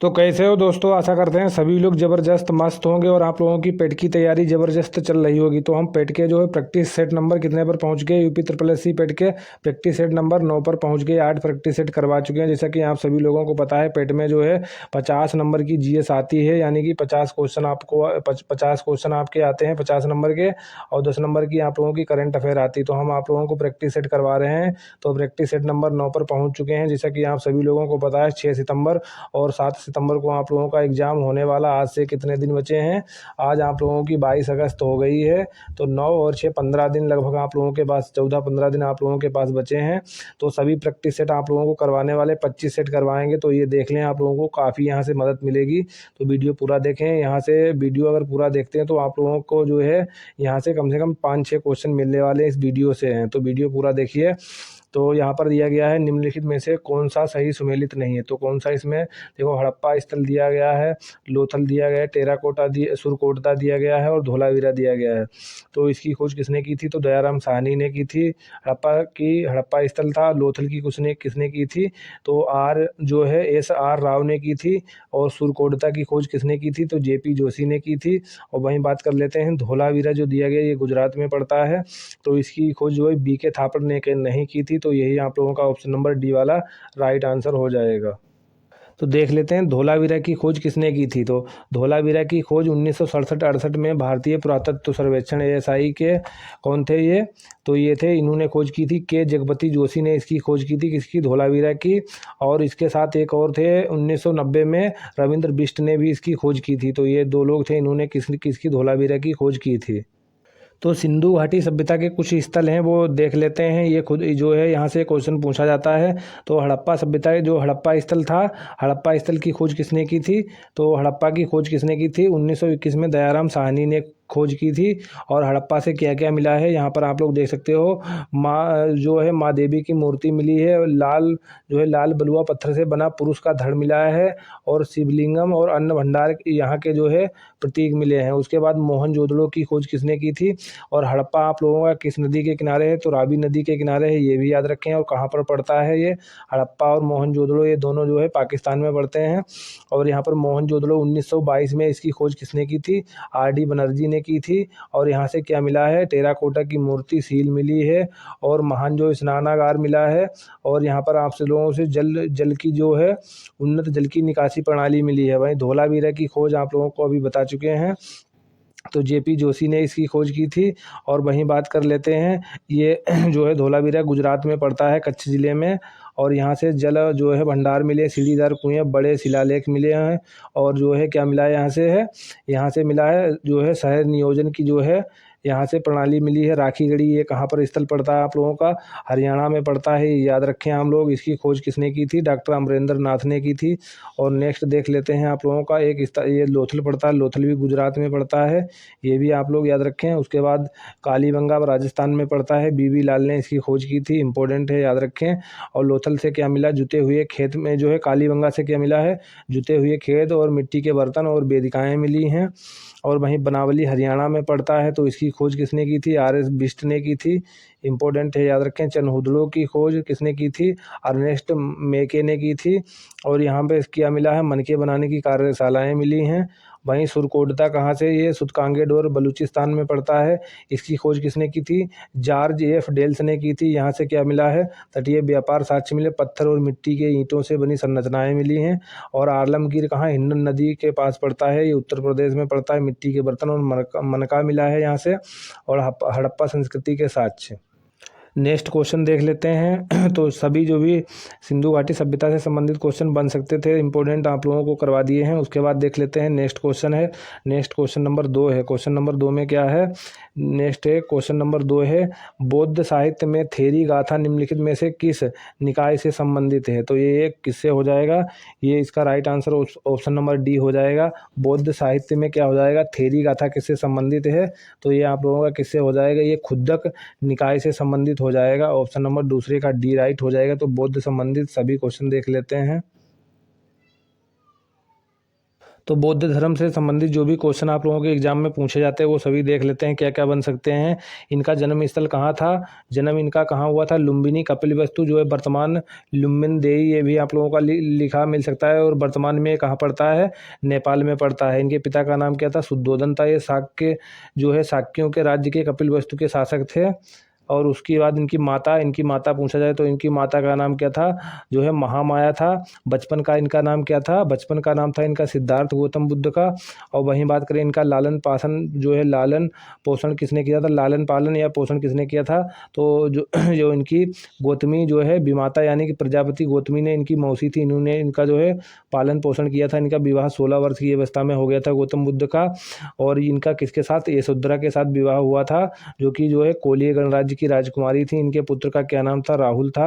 तो कैसे हो दोस्तों। आशा करते हैं सभी लोग ज़बरदस्त मस्त होंगे और आप लोगों की पेट की तैयारी ज़बरदस्त चल रही होगी। तो हम पेट के जो है प्रैक्टिस सेट नंबर कितने पर पहुंच गए, यूपी ट्रिपल एस सी पेट के प्रैक्टिस सेट नंबर 9 पर पहुंच गए। 8 प्रैक्टिस सेट करवा चुके हैं। जैसा कि आप सभी लोगों को पता है, पेट में जो है 50 नंबर की जीएस आती है, यानी कि 50 क्वेश्चन आपको 50 क्वेश्चन आपके आते हैं 50 नंबर के, और 10 नंबर की आप लोगों की करंट अफेयर आती है। तो हम आप लोगों को प्रैक्टिस सेट करवा रहे हैं। तो प्रैक्टिस सेट नंबर 9 पर पहुंच चुके हैं। जैसा कि आप सभी लोगों को पता है, 6 सितंबर और 7 सितंबर को आप लोगों का एग्ज़ाम होने वाला। आज से कितने दिन बचे हैं? आज आप लोगों की 22 अगस्त हो गई है। तो 9 और 6 15 दिन लगभग आप लोगों के पास, 14-15 दिन आप लोगों के पास बचे हैं। तो सभी प्रैक्टिस सेट आप लोगों को करवाने वाले 25 सेट करवाएंगे। तो ये देख लें, आप लोगों को काफ़ी यहाँ से मदद मिलेगी। तो वीडियो पूरा देखें। यहाँ से वीडियो अगर पूरा देखते हैं तो आप लोगों को जो है यहाँ से कम 5-6 क्वेश्चन मिलने वाले इस वीडियो से हैं। तो वीडियो पूरा देखिए। तो यहाँ पर दिया गया है, निम्नलिखित में से कौन सा सही सुमेलित नहीं है। तो कौन सा इसमें देखो, हड़प्पा स्थल दिया गया है, लोथल दिया गया है, टेराकोटा दिया, सुरकोटदा दिया गया है और धोलावीरा दिया गया है। तो इसकी खोज किसने की थी? तो दयाराम साहनी ने की थी। हड़प्पा स्थल था। लोथल की किसने की थी? तो जो है SR राव ने की थी। और सुरकोटदा की खोज किसने की थी? तो JP जोशी ने की थी। और वहीं बात कर लेते हैं धोलावीरा जो दिया गया, ये गुजरात में पड़ता है। तो इसकी खोज जो है BK थापड़ ने नहीं की थी। तो यही आप लोगों का ऑप्शन नंबर डी वाला राइट आंसर हो जाएगा। तो देख लेते हैं धोलावीरा की खोज किसने की थी। तो धोलावीरा की खोज 1967-68 में भारतीय पुरातत्व सर्वेक्षण ASI के कौन थे ये? तो ये थे, इन्होंने खोज की थी। के जगपति जोशी ने इसकी खोज की थी, किसकी? धोलावीरा की। और इसके साथ एक और थे, 1990 में रविंद्र बिष्ट ने भी इसकी खोज की थी। तो ये दो लोग थे, इन्होंने किसकी धोलावीरा की खोज की थी। तो सिंधु घाटी सभ्यता के कुछ स्थल हैं, वो देख लेते हैं। ये खुद जो है यहाँ से क्वेश्चन पूछा जाता है। तो हड़प्पा सभ्यता, जो हड़प्पा स्थल था, हड़प्पा स्थल की खोज किसने की थी? तो हड़प्पा की खोज किसने की थी? 1921 में दयाराम साहनी ने खोज की थी। और हड़प्पा से क्या क्या मिला है, यहाँ पर आप लोग देख सकते हो। माँ देवी की मूर्ति मिली है। लाल बलुआ पत्थर से बना पुरुष का धड़ मिला है। और शिवलिंगम और अन्न भंडार यहाँ के जो है प्रतीक मिले हैं। उसके बाद मोहनजोदड़ो की खोज किसने की थी? और हड़प्पा आप लोगों का किस नदी के किनारे है? तो रावी नदी के किनारे है, ये भी याद रखें। और कहाँ पर पड़ता है ये? हड़प्पा और मोहनजोदड़ो, ये दोनों जो है पाकिस्तान में पड़ते हैं। और यहाँ पर मोहनजोदड़ो 1922 में इसकी खोज किसने की थी? RD बनर्जी ने की थी। और यहाँ से क्या मिला है? टेराकोटा की मूर्ति सील मिली है। और महान जो स्नानागार मिला है। और यहाँ पर आप लोगों से जल की जो है उन्नत जल की निकासी प्रणाली मिली है। वहीं धोलावीरा की खोज आप लोगों को अभी बता चुके हैं। तो JP जोशी ने इसकी खोज की थी। और वहीं बात कर लेते हैं, ये जो है धोलावीरा गुजरात में पड़ता है, कच्छ जिले में। और यहाँ से जल जो है भंडार मिले, सीढ़ीदार कुएं, बड़े शिलालेख मिले हैं। और जो है क्या मिला है यहाँ से मिला है जो है शहर नियोजन की जो है यहाँ से प्रणाली मिली है। राखीगढ़ी, ये कहाँ पर स्थल पड़ता है आप लोगों का? हरियाणा में पड़ता है, ये याद रखें हम लोग। इसकी खोज किसने की थी? डॉक्टर अमरेंद्र नाथ ने की थी। और नेक्स्ट देख लेते हैं आप लोगों का, ये लोथल पड़ता है। लोथल भी गुजरात में पड़ता है, ये भी आप लोग याद रखें। उसके बाद कालीबंगा राजस्थान में पड़ता है, BB लाल ने इसकी खोज की थी, इंपॉर्टेंट है, याद रखें। और लोथल से क्या मिला? जुते हुए खेत में जो है। कालीबंगा से क्या मिला है? जुते हुए खेत और मिट्टी के बर्तन और वेदिकाएं मिली हैं। और वहीं बनावली हरियाणा में पड़ता है। तो इसकी खोज किसने की थी? RS बिष्ट ने की थी, इंपॉर्टेंट है, याद रखें। चनहुदड़ो की खोज किसने की थी? अर्नेस्ट मेके ने की थी। और यहाँ पे क्या मिला है? मनके बनाने की कार्यशालाएं मिली हैं। वहीं सुरकोटदा कहाँ से? ये सुतकांगेड और बलूचिस्तान में पड़ता है। इसकी खोज किसने की थी? जॉर्ज F डेल्स ने की थी। यहाँ से क्या मिला है? तटीय व्यापार साक्ष्य मिले, पत्थर और मिट्टी के ईंटों से बनी संरचनाएं मिली हैं। और आलमगीर कहाँ? हिंडन नदी के पास पड़ता है, ये उत्तर प्रदेश में पड़ता है। मिट्टी के बर्तन और मनका मिला है यहाँ से। और हड़प्पा संस्कृति के साक्ष्य। नेक्स्ट क्वेश्चन देख लेते हैं। तो सभी जो भी सिंधु घाटी सभ्यता से संबंधित क्वेश्चन बन सकते थे, इंपॉर्टेंट आप लोगों को करवा दिए हैं। उसके बाद देख लेते हैं नेक्स्ट क्वेश्चन है। नेक्स्ट क्वेश्चन नंबर 2 है। क्वेश्चन नंबर 2 में क्या है? नेक्स्ट है क्वेश्चन नंबर 2 है, बौद्ध साहित्य में थेरी गाथा निम्नलिखित में से किस निकाय से संबंधित है? तो ये किससे हो जाएगा? ये इसका right answer option number D हो जाएगा। बौद्ध साहित्य में क्या हो जाएगा? थेरी गाथा किससे संबंधित है? तो ये आप लोगों का किससे हो जाएगा? ये खुद्दक निकाय से संबंधित हो जाएगा। ऑप्शन नंबर दूसरे का डी राइट हो जाएगा। तो बौद्ध संबंधित सभी क्वेश्चन देख लेते हैं। तो बौद्ध धर्म से संबंधित जो भी क्वेश्चन आप लोगों के एग्जाम में पूछे जाते हैं वो सभी देख लेते हैं क्या क्या बन सकते हैं। इनका जन्म स्थल कहाँ था, जन्म इनका कहाँ हुआ था, लुम्बिनी कपिलवस्तु जो है वर्तमान लुम्बिनदेही, ये भी आप लोगों का लिखा मिल सकता है। और वर्तमान में कहाँ पड़ता है, नेपाल में पड़ता है। इनके पिता का नाम क्या था, शुद्धोदन था। ये शाक्य जो है शाक्यों के राज्य के कपिलवस्तु के शासक थे। और उसके बाद इनकी माता पूछा जाए तो इनकी माता का नाम क्या था, जो है महामाया था। बचपन का इनका नाम क्या था, बचपन का नाम था इनका सिद्धार्थ गौतम बुद्ध का। और वहीं बात करें इनका लालन पालन जो है, लालन पोषण किसने किया था, लालन पालन या पोषण किसने किया था, तो जो जो इनकी गौतमी जो है विमाता यानी कि प्रजापति गौतमी ने, इनकी मौसी थी, इन्होंने इनका जो है पालन पोषण किया था। इनका विवाह 16 वर्ष की अवस्था में हो गया था गौतम बुद्ध का। और इनका किसके साथ, यशोधरा के साथ विवाह हुआ था, जो कि जो है कोलीय गणराज्य की राजकुमारी थी। इनके पुत्र का क्या नाम था, राहुल था।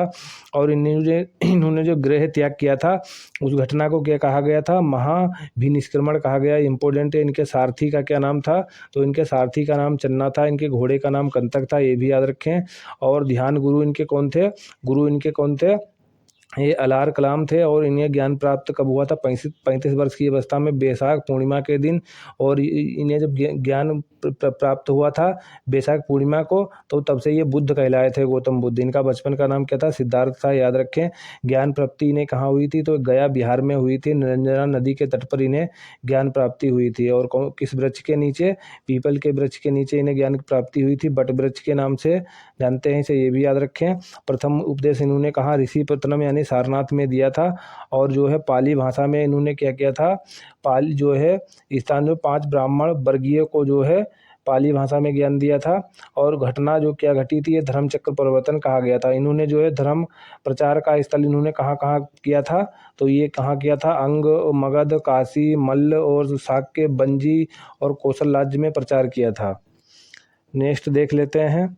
और इन्होंने जो गृह त्याग किया था उस घटना को क्या कहा गया था, महाभिनिष्क्रमण कहा गया। इंपॉर्टेंट है। इनके सारथी का क्या नाम था, तो इनके सारथी का नाम चन्ना था। इनके घोड़े का नाम कंतक था, ये भी याद रखें। और ध्यान गुरु इनके कौन थे, गुरु इनके कौन थे, ये अलार कलाम थे। और इन्हें ज्ञान प्राप्त कब हुआ था, 35 वर्ष की अवस्था में बैसाख पूर्णिमा के दिन। और इन्हें जब ज्ञान प्राप्त हुआ था बैसाख पूर्णिमा को, तो तब से ये बुद्ध कहलाए थे, गौतम बुद्ध। इनका बचपन का नाम क्या था, सिद्धार्थ था, याद रखें। ज्ञान प्राप्ति इन्हें कहाँ हुई थी, तो गया बिहार में हुई थी। निरंजना नदी के तट पर इन्हें ज्ञान प्राप्ति हुई थी। और किस वृक्ष के नीचे, पीपल के वृक्ष के नीचे इन्हें ज्ञान प्राप्ति हुई थी, बट वृक्ष के नाम से जानते हैं इसे, ये भी याद रखें। प्रथम उपदेश इन्होंने कहा, ऋषि पत्तनम यानी सारनाथ में दिया था। और जो है पाली भाषा में इन्होंने क्या किया था, पाली जो है स्थान जो 5 ब्राह्मण वर्गीय को जो है पाली भाषा में ज्ञान दिया था। और घटना जो क्या घटी थी, ये धर्म चक्र परिवर्तन कहा गया था। इन्होंने जो है धर्म प्रचार का स्थल इन्होंने कहाँ कहाँ किया था, तो ये कहाँ किया था, अंग, मगध, काशी, मल्ल और शाक्य, बंजी और कौशल राज्य में प्रचार किया था। नेक्स्ट देख लेते हैं।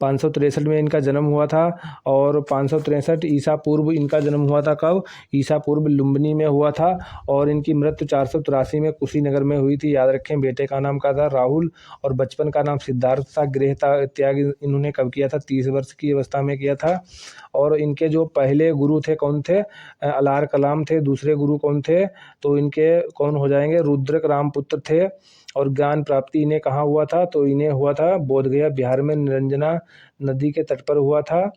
563 में इनका जन्म हुआ था। और 563 ईसा पूर्व इनका जन्म हुआ था, कब, ईसा पूर्व लुम्बिनी में हुआ था। और इनकी मृत्यु 483 में कुशीनगर में हुई थी, याद रखें। बेटे का नाम क्या था, राहुल। और बचपन का नाम सिद्धार्थ था। गृह त्याग इन्होंने कब किया था, 30 वर्ष की अवस्था में किया था। और इनके जो पहले गुरु थे कौन थे, अलार कलाम थे। दूसरे गुरु कौन थे, तो इनके कौन हो जाएंगे, रुद्रक रामपुत्र थे। और ज्ञान प्राप्ति इन्हें कहाँ हुआ था, तो इन्हें हुआ था बोधगया बिहार में, निरंजना नदी के तट पर हुआ था।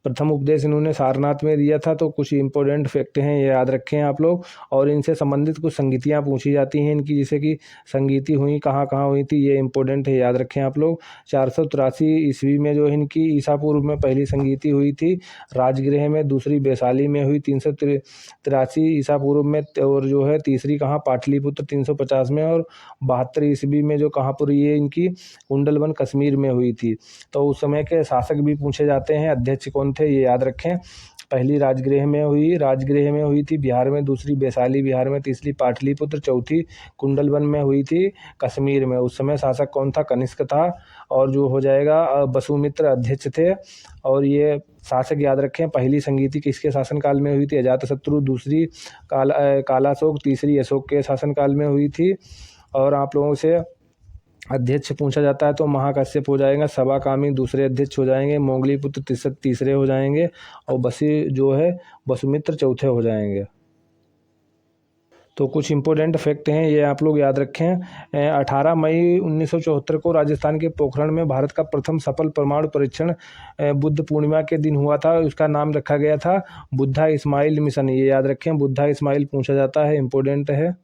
प्रथम उपदेश इन्होंने सारनाथ में दिया था। तो कुछ इंपॉर्टेंट फैक्ट हैं, ये याद रखें आप लोग। और इनसे संबंधित कुछ संगीतियाँ पूछी जाती हैं इनकी, जैसे कि संगीति हुई कहाँ कहाँ हुई थी, ये इंपॉर्टेंट है, याद रखें आप लोग। 483 ईस्वी में जो इनकी ईसा पूर्व में पहली संगीति हुई थी राजगृह में, दूसरी वैशाली में हुई 383 ईसा पूर्व में। और जो है तीसरी कहाँ, पाटलिपुत्र 350 में। और 72 ईस्वी में जो कहाँ पर, ये इनकी कुंडलवन कश्मीर में हुई थी। तो उस समय के शासक भी पूछे जाते हैं, अध्यक्ष कौन थे, ये याद रखें। पहली राजगृह में हुई थी बिहार में, दूसरी वैशाली बिहार में, तीसरी पाटलिपुत्र, चौथी कुंडलवन में हुई थी कश्मीर में। उस समय शासक कौन था, कनिष्क था। और जो हो जाएगा वसुमित्र अध्यक्ष थे। और ये शासक याद रखें, पहली संगीति किसके शासनकाल में हुई थी, अजातशत्रु। दूसरी कालाशोक, तीसरी अशोक के शासनकाल में हुई थी। और आप लोगों से अध्यक्ष पूछा जाता है तो महाकश्यप हो जाएगा, सभाकामी दूसरे अध्यक्ष हो जाएंगे, मोगलीपुत्र तीसरे हो जाएंगे। और बसी जो है वसुमित्र चौथे हो जाएंगे। तो कुछ इंपॉर्टेंट फैक्ट हैं, ये आप लोग याद रखें। 18 मई 1974 को राजस्थान के पोखरण में भारत का प्रथम सफल परमाणु परीक्षण बुद्ध पूर्णिमा के दिन हुआ था। उसका नाम रखा गया था बुद्धा इस्माइल मिशन, ये याद रखें। बुद्धा इस्माइल पूछा जाता है, इंपॉर्टेंट है।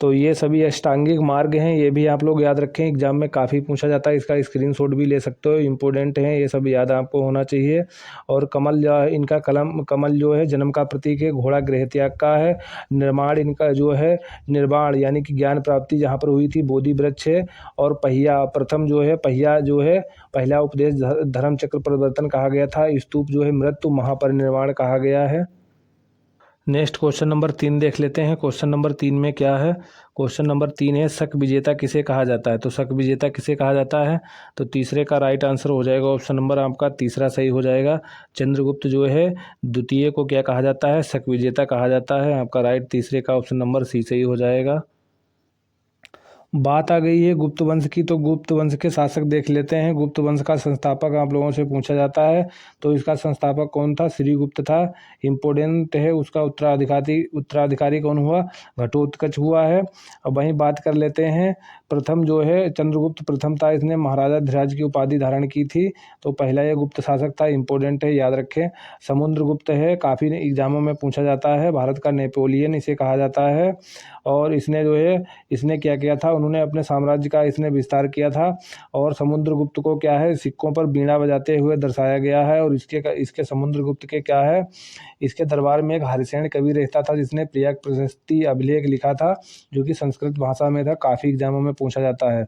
तो ये सभी अष्टांगिक मार्ग हैं, ये भी आप लोग याद रखें, एग्जाम में काफ़ी पूछा जाता है, इसका स्क्रीनशॉट भी ले सकते हो, इंपॉर्टेंट हैं, ये सब याद आपको होना चाहिए। और कमल इनका कमल जो है जन्म का प्रतीक है, घोड़ा गृह त्याग का है। निर्माण इनका जो है, निर्वाण यानी कि ज्ञान प्राप्ति जहाँ पर हुई थी बोधि वृक्ष है। और पहिया जो है पहला उपदेश धर्म चक्र परिवर्तन कहा गया था। स्तूप जो है मृत्यु महापरिनिर्वाण कहा गया है। नेक्स्ट क्वेश्चन नंबर 3 देख लेते हैं। क्वेश्चन नंबर 3 में क्या है, क्वेश्चन नंबर 3 है, शक विजेता किसे कहा जाता है। तो शक विजेता किसे कहा जाता है, तो तीसरे का राइट आंसर हो जाएगा, ऑप्शन नंबर आपका तीसरा सही हो जाएगा। चंद्रगुप्त जो है द्वितीय को क्या कहा जाता है, शक विजेता कहा जाता है। आपका राइट तीसरे का ऑप्शन नंबर सी सही हो जाएगा। बात आ गई है गुप्त वंश की, तो गुप्त वंश के शासक देख लेते हैं। गुप्त वंश का संस्थापक आप लोगों से पूछा जाता है, तो इसका संस्थापक कौन था? श्रीगुप्त था। इम्पोर्टेंट है। उसका उत्तराधिकारी उत्तराधिकारी कौन हुआ? घटोत्कच हुआ है। अब वहीं बात कर लेते हैं, प्रथम जो है चंद्रगुप्त प्रथम था, इसने महाराजा धिराज की उपाधि धारण की थी। तो पहला ये गुप्त शासक था, इम्पोर्टेंट है, याद रखें। समुद्रगुप्त है, काफ़ी एग्जामों में पूछा जाता है, भारत का नेपोलियन इसे कहा जाता है। और इसने जो है इसने क्या किया था, उन्होंने अपने साम्राज्य का इसने विस्तार किया था। और समुद्रगुप्त को क्या है, सिक्कों पर बीड़ा बजाते हुए दर्शाया गया है। और इसके समुद्रगुप्त के क्या है, इसके दरबार में एक हरिसेन कवि रहता था, जिसने प्रयाग प्रशस्ति अभिलेख लिखा था, जो कि संस्कृत भाषा में था। काफ़ी एग्जामों में पूछा जाता है।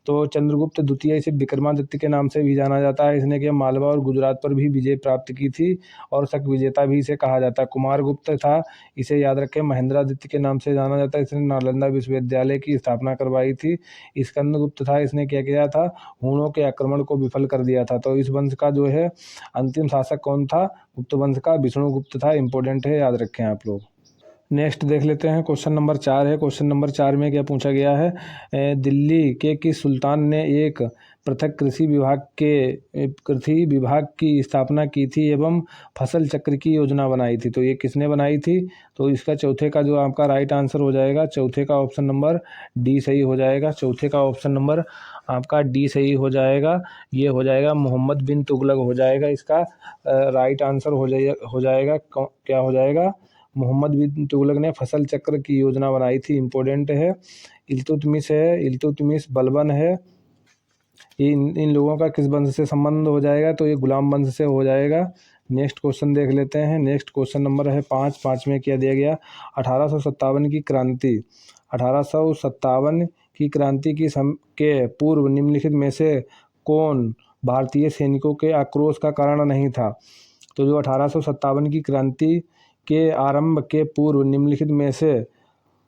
तो चंद्रगुप्त द्वितीय इसे विक्रमादित्य के नाम से भी जाना जाता है। इसने क्या मालवा और गुजरात पर भी विजय प्राप्त की थी, और शक विजेता भी इसे कहा जाता है। कुमारगुप्त था, इसे याद रखें, महेंद्रादित्य के नाम से जाना जाता है। इसने नालंदा विश्वविद्यालय की स्थापना करवाई थी। स्कंदगुप्त था, इसने क्या किया था, हूणों के आक्रमण को विफल कर दिया था। तो इस वंश का जो है अंतिम शासक कौन था? गुप्त वंश का विष्णुगुप्त था। इंपॉर्टेंट है, याद रखें आप लोग। नेक्स्ट देख लेते हैं, क्वेश्चन नंबर 4 है। क्वेश्चन नंबर 4 में क्या पूछा गया है, दिल्ली के किस सुल्तान ने एक पृथक कृषि विभाग की स्थापना की थी एवं फसल चक्र की योजना बनाई थी? तो ये किसने बनाई थी? तो इसका चौथे का जो आपका राइट आंसर हो जाएगा, चौथे का ऑप्शन नंबर डी सही हो जाएगा। चौथे का ऑप्शन नंबर आपका डी सही हो जाएगा। ये हो जाएगा मोहम्मद बिन तुगलक हो जाएगा। इसका राइट आंसर हो जाएगा क्या हो जाएगा? मोहम्मद बिन तुगलक ने फसल चक्र की योजना बनाई थी। इम्पोर्टेंट है। इल्तुतमिश है, इल्तुतमिश बलबन है। इन लोगों का किस वंश से संबंध हो जाएगा? तो ये गुलाम वंश से हो जाएगा। नेक्स्ट क्वेश्चन देख लेते हैं। नेक्स्ट क्वेश्चन नंबर है 5 में क्या दिया गया, 1857 की क्रांति। 1857 की क्रांति के पूर्व निम्नलिखित में से कौन भारतीय सैनिकों के आक्रोश का कारण नहीं था? तो जो 1857 की क्रांति के आरंभ के पूर्व निम्नलिखित में से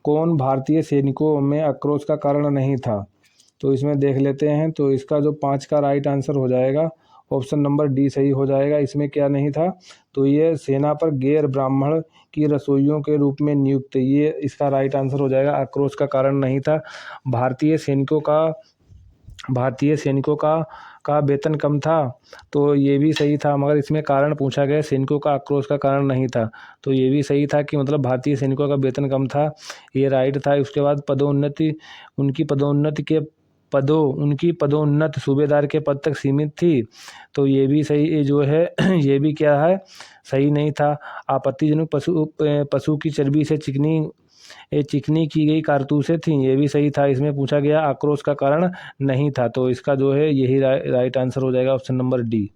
कौन भारतीय सैनिकों में आक्रोश का कारण नहीं था? तो इसमें देख लेते हैं। तो इसका जो 5 का राइट आंसर हो जाएगा, ऑप्शन नंबर डी सही हो जाएगा। इसमें क्या नहीं था? तो ये सेना पर गैर ब्राह्मण की रसोइयों के रूप में नियुक्त, ये इसका राइट आंसर हो जाएगा। आक्रोश का कारण नहीं था। भारतीय सैनिकों का वेतन कम था, तो ये भी सही था। मगर इसमें कारण पूछा गया, सैनिकों का आक्रोश का कारण नहीं था, तो ये भी सही था कि मतलब भारतीय सैनिकों का वेतन कम था, ये राइट था। उसके बाद उनकी पदोन्नति सूबेदार के पद तक सीमित थी, तो ये भी सही ये जो है ये भी क्या है, सही नहीं था। आपत्तिजनक पशु की चर्बी से चिकनी की गई कारतूसें थीं, ये भी सही था। इसमें पूछा गया आक्रोश का कारण नहीं था, तो इसका जो है यही राइट आंसर हो जाएगा, ऑप्शन नंबर डी।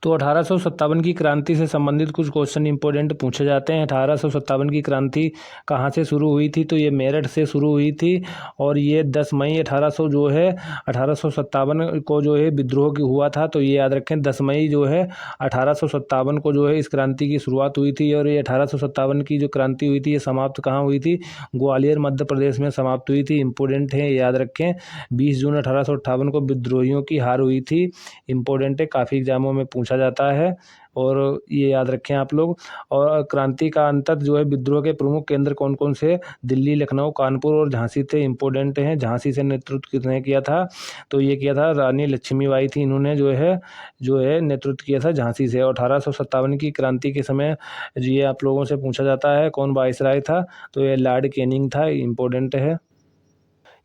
तो 1857 की क्रांति से संबंधित कुछ क्वेश्चन इंपॉर्टेंट पूछे जाते हैं। 1857 की क्रांति कहाँ से शुरू हुई थी? तो ये मेरठ से शुरू हुई थी, और ये 10 मई 1857 को जो है विद्रोह की हुआ था। तो ये याद रखें, 10 मई जो है 1857 को जो है इस क्रांति की शुरुआत हुई थी। और ये 1857 की जो क्रांति हुई थी, ये समाप्त कहाँ हुई थी? ग्वालियर मध्य प्रदेश में समाप्त हुई थी। इंपॉर्टेंट है, याद रखें। 20 जून 1858 को विद्रोहियों की हार हुई थी। इंपॉर्टेंट है, काफ़ी एग्जामों में पूछा जाता है, और ये याद रखें आप लोग। और क्रांति का अंतत जो है विद्रोह के प्रमुख केंद्र कौन कौन से? दिल्ली, लखनऊ, कानपुर और झांसी थे। इंपॉर्टेंट हैं। झांसी से नेतृत्व किसने किया था? तो ये किया था रानी लक्ष्मीबाई थी, इन्होंने जो है नेतृत्व किया था झांसी से। और 1857 की क्रांति के समय ये आप लोगों से पूछा जाता है, कौन वायसराय था? तो ये लॉर्ड कैनिंग था। इंपॉर्टेंट है।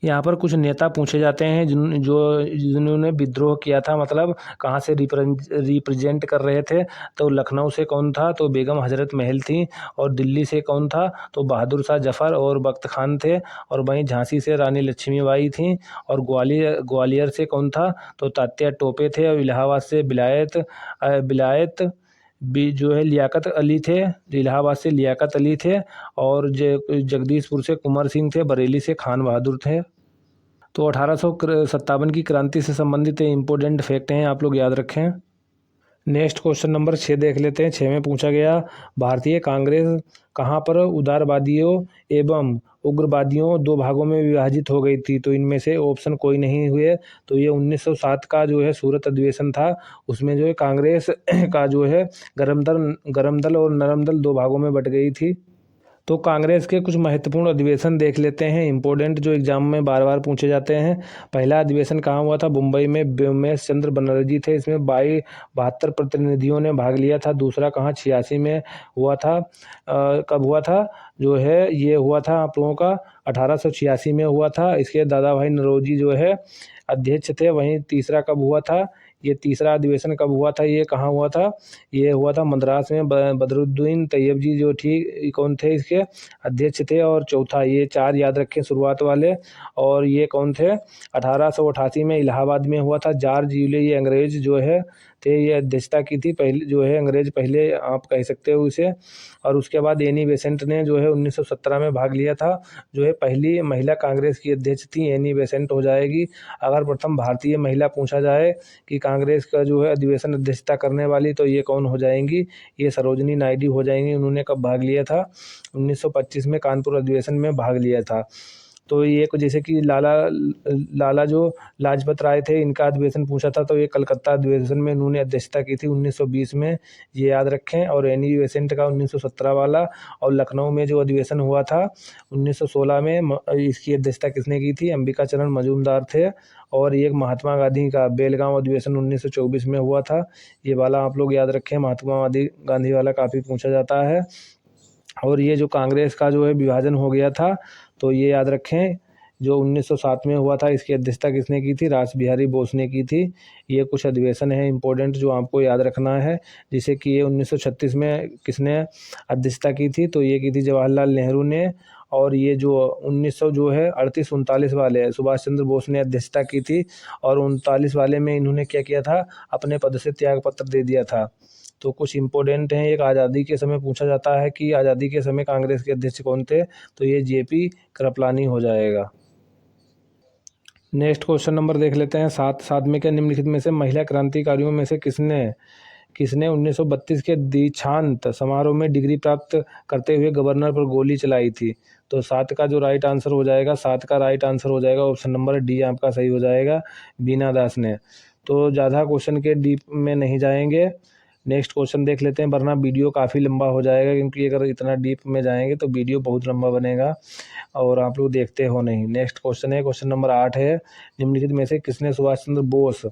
यहाँ पर कुछ नेता पूछे जाते हैं जिन्होंने विद्रोह किया था, मतलब कहाँ से रिप्रेजेंट कर रहे थे। तो लखनऊ से कौन था? तो बेगम हजरत महल थी। और दिल्ली से कौन था? तो बहादुर शाह जफर और बख्त खान थे। और वहीं झांसी से रानी लक्ष्मीबाई थी। और ग्वालियर से कौन था? तो तात्या टोपे थे। और इलाहाबाद से बिलायत भी जो है लियाकत अली थे। इलाहाबाद से लियाकत अली थे। और जगदीशपुर से कुंवर सिंह थे। बरेली से खान बहादुर थे। तो 1857 की क्रांति से संबंधित इम्पोर्टेंट फैक्ट हैं, आप लोग याद रखें। नेक्स्ट क्वेश्चन नंबर 6 देख लेते हैं। 6 में पूछा गया, भारतीय कांग्रेस कहाँ पर उदारवादियों एवं उग्रवादियों दो भागों में विभाजित हो गई थी? तो इनमें से ऑप्शन कोई नहीं हुए। तो ये 1907 का जो है सूरत अधिवेशन था, उसमें जो है कांग्रेस का जो है गरम दल और नरम दल दो भागों में बट गई थी। तो कांग्रेस के कुछ महत्वपूर्ण अधिवेशन देख लेते हैं, इंपॉर्टेंट जो एग्जाम में बार बार पूछे जाते हैं। पहला अधिवेशन कहाँ हुआ था? मुंबई में व्योमेश चंद्र बनर्जी थे, इसमें 72 प्रतिनिधियों ने भाग लिया था। दूसरा कहाँ? 86 में हुआ था। कब हुआ था? जो है ये हुआ था आप लोगों का 1886 में हुआ था। इसके दादा भाई नौरोजी जो है अध्यक्ष थे। वहीं तीसरा कब हुआ था? ये तीसरा अधिवेशन कब हुआ था? ये कहाँ हुआ था? ये हुआ था मद्रास में। बदरुद्दीन तैयब जी जो थी कौन थे? इसके अध्यक्ष थे। और चौथा, ये चार याद रखें शुरुआत वाले। और ये कौन थे? 1888 में इलाहाबाद में हुआ था। जॉर्ज यूले ये अंग्रेज जो है थे, ये अध्यक्षता की थी। पहले जो है अंग्रेज पहले आप कह सकते हो इसे। और उसके बाद एनी बेसेंट ने जो है 1917 में भाग लिया था, जो है पहली महिला कांग्रेस की अध्यक्ष थी। एनी बेसेंट हो जाएगी। अगर प्रथम भारतीय महिला पूछा जाए कि कांग्रेस का जो है अधिवेशन अध्यक्षता करने वाली, तो ये कौन हो जाएंगी? ये सरोजनी नायडू हो जाएंगी। उन्होंने कब भाग लिया था? 1925 में कानपुर अधिवेशन में भाग लिया था। तो ये जैसे कि लाला जो लाजपत राय थे, इनका अधिवेशन पूछा था, तो ये कलकत्ता अधिवेशन में इन्होंने अध्यक्षता की थी 1920 में, ये याद रखें। और एनी बेसेंट का 1917 वाला। और लखनऊ में जो अधिवेशन हुआ था 1916 में, इसकी अध्यक्षता किसने की थी? अंबिका चरण मजूमदार थे। और ये महात्मा गांधी का बेलगांव अधिवेशन 1924 में हुआ था। ये वाला आप लोग याद रखें, महात्मा गांधी वाला काफ़ी पूछा जाता है। और ये जो कांग्रेस का जो है विभाजन हो गया था, तो ये याद रखें, जो 1907 में हुआ था, इसकी अध्यक्षता किसने की थी? रास बिहारी बोस ने की थी। ये कुछ अधिवेशन है इंपॉर्टेंट जो आपको याद रखना है। जैसे कि ये 1936 में किसने अध्यक्षता की थी? तो ये की थी जवाहरलाल नेहरू ने। और ये जो 1900 जो है 38-39 वाले सुभाष चंद्र बोस ने अध्यक्षता की थी। और 39 वाले में इन्होंने क्या किया था? अपने पद से त्याग पत्र दे दिया था। तो कुछ इंपॉर्टेंट हैं। एक आज़ादी के समय पूछा जाता है कि आज़ादी के समय कांग्रेस के अध्यक्ष कौन थे? तो ये जेपी कृपलानी हो जाएगा। नेक्स्ट क्वेश्चन नंबर देख लेते हैं 7 में क्या निम्नलिखित में से महिला क्रांतिकारियों में से किसने किसने 1932 के दीक्षांत समारोह में डिग्री प्राप्त करते हुए गवर्नर पर गोली चलाई थी? तो 7 का जो राइट आंसर हो जाएगा, 7 का राइट आंसर हो जाएगा ऑप्शन नंबर डी आपका सही हो जाएगा, बीना दास ने। तो ज़्यादा क्वेश्चन के डीप में नहीं जाएंगे। नेक्स्ट क्वेश्चन देख लेते हैं, वरना वीडियो काफ़ी लंबा हो जाएगा, क्योंकि अगर इतना डीप में जाएंगे तो वीडियो बहुत लंबा बनेगा और आप लोग देखते हो नहीं। नेक्स्ट क्वेश्चन है, क्वेश्चन नंबर 8 है, निम्नलिखित में से किसने सुभाष चंद्र बोस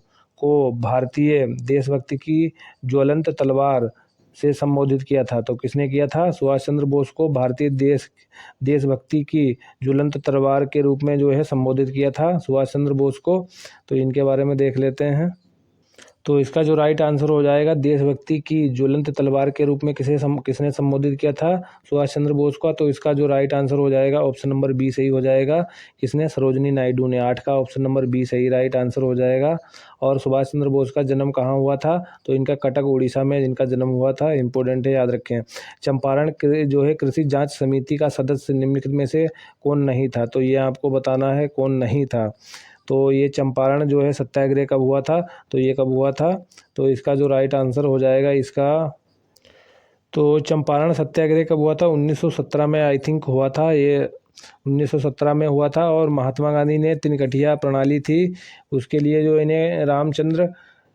को भारतीय देशभक्ति की ज्वलंत तलवार से संबोधित किया था? तो किसने किया था? सुभाष चंद्र बोस को भारतीय देशभक्ति की ज्वलंत तलवार के रूप में जो है संबोधित किया था सुभाष चंद्र बोस को। तो इनके बारे में देख लेते हैं। तो इसका जो राइट आंसर हो जाएगा, देशभक्ति की ज्वलंत तलवार के रूप में किसने संबोधित किया था सुभाष चंद्र बोस का? तो इसका जो राइट आंसर हो जाएगा ऑप्शन नंबर बी सही हो जाएगा। किसने? सरोजनी नायडू ने। 8 का ऑप्शन नंबर बी सही राइट आंसर हो जाएगा। और सुभाष चंद्र बोस का जन्म कहाँ हुआ था? तो इनका कटक उड़ीसा में इनका जन्म हुआ था। इंपॉर्टेंट है, याद रखें। चंपारण जो है कृषि जांच समिति का सदस्य निम्नलिखित में से कौन नहीं था? तो ये आपको बताना है कौन नहीं था। तो ये चंपारण जो है सत्याग्रह कब हुआ था? तो ये कब हुआ था? तो इसका जो राइट आंसर हो जाएगा इसका, तो चंपारण सत्याग्रह कब हुआ था? 1917 में आई थिंक हुआ था। ये 1917 में हुआ था। और महात्मा गांधी ने तिनकठिया प्रणाली थी, उसके लिए जो इन्हें रामचंद्र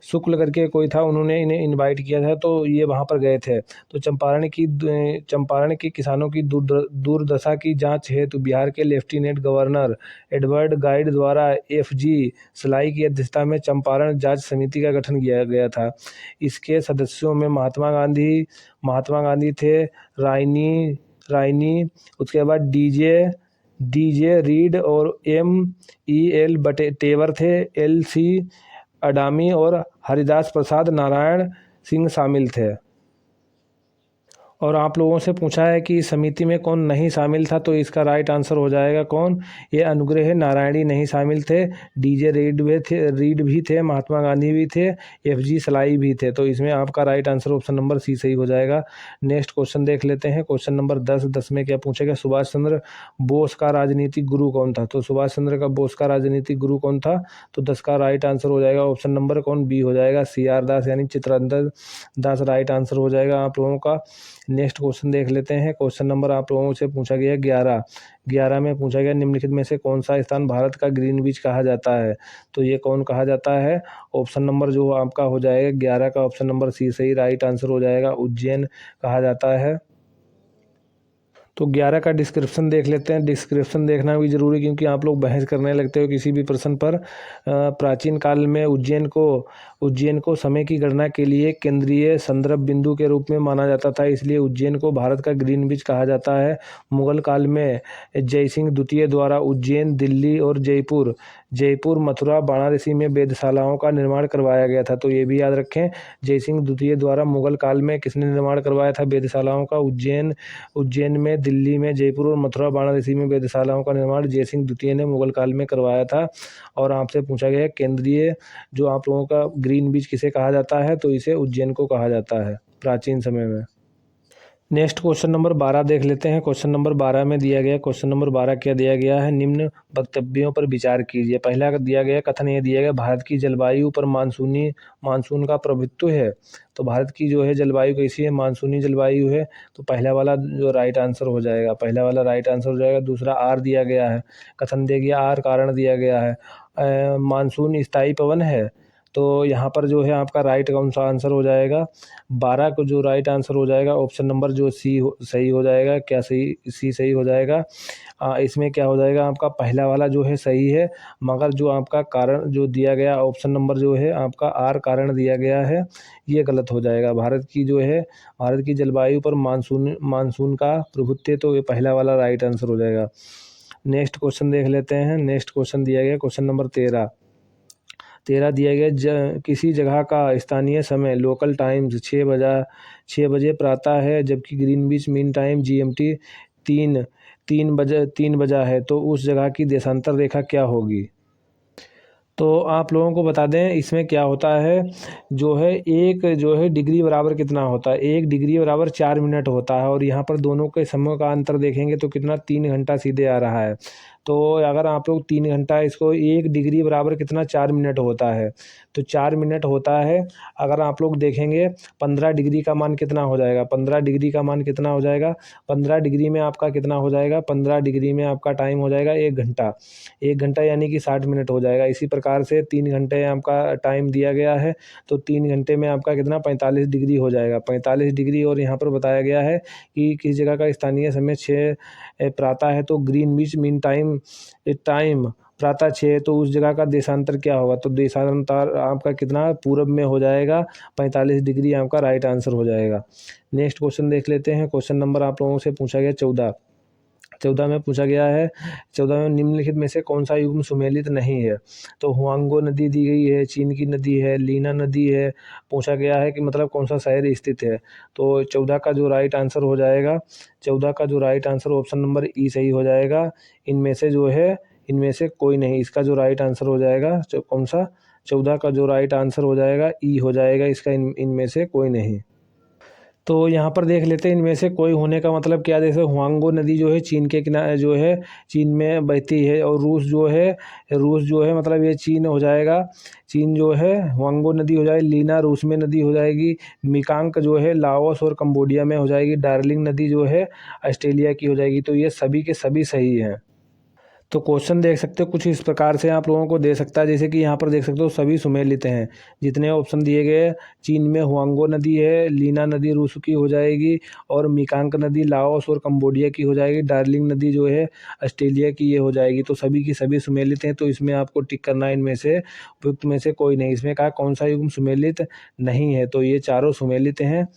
शुक्ल करके कोई था, उन्होंने इन्हें इनवाइट किया था, तो ये वहाँ पर गए थे। तो चंपारण के किसानों की दुर्दशा की जांच हेतु बिहार के लेफ्टिनेंट गवर्नर एडवर्ड गाइड द्वारा FG सलाई की अध्यक्षता में चंपारण जांच समिति का गठन किया गया था। इसके सदस्यों में महात्मा गांधी थे, राइनी, उसके बाद डीजे रीड और MEL टेवर थे, LC अडामी और हरिदास प्रसाद नारायण सिंह शामिल थे। और आप लोगों से पूछा है कि इस समिति में कौन नहीं शामिल था? तो इसका राइट आंसर हो जाएगा कौन? ये अनुग्रह नारायणी नहीं शामिल थे। डीजे रीड भी थे, महात्मा गांधी भी थे, FG सलाई भी थे। तो इसमें आपका right answer option number C सही हो जाएगा। नेक्स्ट क्वेश्चन देख लेते हैं, क्वेश्चन नंबर 10 में क्या पूछेगा? सुभाष चंद्र बोस का राजनीतिक गुरु कौन था? तो सुभाष चंद्र बोस का राजनीतिक गुरु कौन था? तो 10 का राइट आंसर हो जाएगा ऑप्शन नंबर कौन? बी हो जाएगा, CR दास यानी चित्ररंजन दास राइट आंसर हो जाएगा आप लोगों का। नेक्स्ट क्वेश्चन देख लेते हैं, क्वेश्चन नंबर आप लोगों से पूछा गया 11 में पूछा गया, निम्नलिखित में से कौन सा स्थान भारत का ग्रीनविच कहा जाता है? तो ये कौन कहा जाता है? ऑप्शन नंबर जो आपका हो जाएगा 11 का ऑप्शन नंबर सी सही राइट आंसर हो जाएगा, उज्जैन कहा जाता है। तो 11 का डिस्क्रिप्शन देख लेते हैं। डिस्क्रिप्शन देखना भी जरूरी, क्योंकि आप लोग बहस करने लगते हो किसी भी प्रश्न पर। प्राचीन काल में उज्जैन को समय की गणना के लिए केंद्रीय संदर्भ बिंदु के रूप में माना जाता था, इसलिए उज्जैन को भारत का ग्रीनविच कहा जाता है। मुगल काल में जयसिंह द्वितीय द्वारा उज्जैन, दिल्ली और जयपुर, मथुरा, वाराणसी में वेधशालाओं का निर्माण करवाया गया था। तो ये भी याद रखें, जयसिंह द्वितीय द्वारा मुगल काल में किसने निर्माण करवाया था वेधशालाओं का? उज्जैन में, दिल्ली में, जयपुर और मथुरा, वाराणसी में वेधशालाओं का निर्माण जयसिंह द्वितीय ने मुगल काल में करवाया था। और आपसे पूछा गया है केंद्रीय जो आप लोगों का ग्रीनविच किसे कहा जाता है? तो इसे उज्जैन को कहा जाता है प्राचीन समय में। नेक्स्ट क्वेश्चन नंबर 12 देख लेते हैं। क्वेश्चन नंबर 12 में दिया गया, क्वेश्चन नंबर 12 क्या दिया गया है? निम्न वक्तव्यों पर विचार कीजिए। पहला दिया गया कथन ये दिया गया, भारत की जलवायु पर मानसून का प्रभुत्व है। तो भारत की जो है जलवायु कैसी है? मानसूनी जलवायु है। तो पहला वाला जो राइट आंसर हो जाएगा, पहला वाला राइट आंसर हो जाएगा। दूसरा आर दिया गया है, कथन दे गया आर, कारण दिया गया है मानसून स्थायी पवन है। तो यहाँ पर जो है आपका राइट कौन सा आंसर हो जाएगा? 12 को जो राइट आंसर हो जाएगा ऑप्शन नंबर जो सही हो जाएगा। क्या सी सही हो जाएगा? इसमें क्या हो जाएगा आपका? पहला वाला जो है सही है, मगर जो आपका कारण जो दिया गया ऑप्शन नंबर जो है आपका आर, कारण दिया गया है, ये गलत हो जाएगा। भारत की जलवायु पर मानसून का प्रभुत्व है, तो ये पहला वाला राइट आंसर हो जाएगा। नेक्स्ट क्वेश्चन देख लेते हैं। नेक्स्ट क्वेश्चन दिया गया क्वेश्चन नंबर 13 दिया गया, किसी जगह का स्थानीय समय लोकल टाइम्स 6 बजे प्रातः है, जबकि ग्रीनविच मीन टाइम जीएमटी 3 बजा है, तो उस जगह की देशांतर रेखा क्या होगी? तो आप लोगों को बता दें इसमें क्या होता है, जो है एक जो है डिग्री बराबर कितना होता है? 1 डिग्री बराबर 4 मिनट होता है। और यहाँ पर दोनों के समय का अंतर देखेंगे तो कितना? 3 घंटा सीधे आ रहा है। तो अगर आप लोग 3 घंटा, इसको 1 डिग्री बराबर कितना? 4 मिनट होता है। तो 4 मिनट होता है। अगर आप लोग देखेंगे 15 डिग्री का मान कितना हो जाएगा? 15 डिग्री का मान कितना हो जाएगा? 15 डिग्री में आपका कितना हो जाएगा? 15 डिग्री में आपका टाइम हो जाएगा 1 घंटा। 1 घंटा यानी कि 60 मिनट हो जाएगा। इसी प्रकार से 3 घंटे आपका टाइम दिया गया है, तो 3 घंटे में आपका कितना? 45 डिग्री हो जाएगा। 45 डिग्री। और यहाँ पर बताया गया है कि किस जगह का स्थानीय समय 6 प्रातः है, तो ग्रीनविच मीन टाइम प्रातः 6, तो उस जगह का देशांतर क्या होगा? तो देशांतर आपका कितना? पूरब में हो जाएगा। 45 डिग्री आपका राइट आंसर हो जाएगा। नेक्स्ट क्वेश्चन देख लेते हैं। क्वेश्चन नंबर आप लोगों से पूछा गया 14 में पूछा गया है, 14 में निम्नलिखित में से कौन सा युग्म सुमेलित नहीं है? तो हुआंगो नदी दी गई है, चीन की नदी है, लीना नदी है। पूछा गया है कि मतलब कौन सा शहर स्थित है। तो 14 का जो राइट आंसर हो जाएगा, 14 का जो राइट आंसर ऑप्शन नंबर ई सही हो जाएगा। इनमें से कोई नहीं। इसका जो राइट आंसर हो जाएगा कौन सा? 14 का जो राइट आंसर हो जाएगा ई हो जाएगा इसका, इनमें से कोई नहीं। तो यहाँ पर देख लेते हैं इनमें से कोई होने का मतलब क्या? जैसे हुआंगो नदी जो है चीन के किनारे जो है चीन में बहती है, और रूस जो है मतलब ये चीन हो जाएगा। चीन जो है हुआंगो नदी हो जाएगी, लीना रूस में नदी हो जाएगी, मिकांग जो है लाओस और कंबोडिया में हो जाएगी, डार्लिंग नदी जो है ऑस्ट्रेलिया की हो जाएगी। तो ये सभी के सभी सही हैं। तो क्वेश्चन देख सकते हो कुछ इस प्रकार से आप लोगों को दे सकता है, जैसे कि यहाँ पर देख सकते हो सभी सुमेलित हैं। जितने ऑप्शन दिए गए, चीन में हुआंगो नदी है, लीना नदी रूस की हो जाएगी, और मिकांग नदी लाओस और कंबोडिया की हो जाएगी, डार्लिंग नदी जो है ऑस्ट्रेलिया की ये हो जाएगी। तो सभी की सभी सुमेलित हैं। तो इसमें आपको टिक करना है, इनमें से उपयुक्त में से कोई नहीं। इसमें कहा कौन सा युग्म सुमेलित नहीं है, तो ये चारों सुमेलित हैं।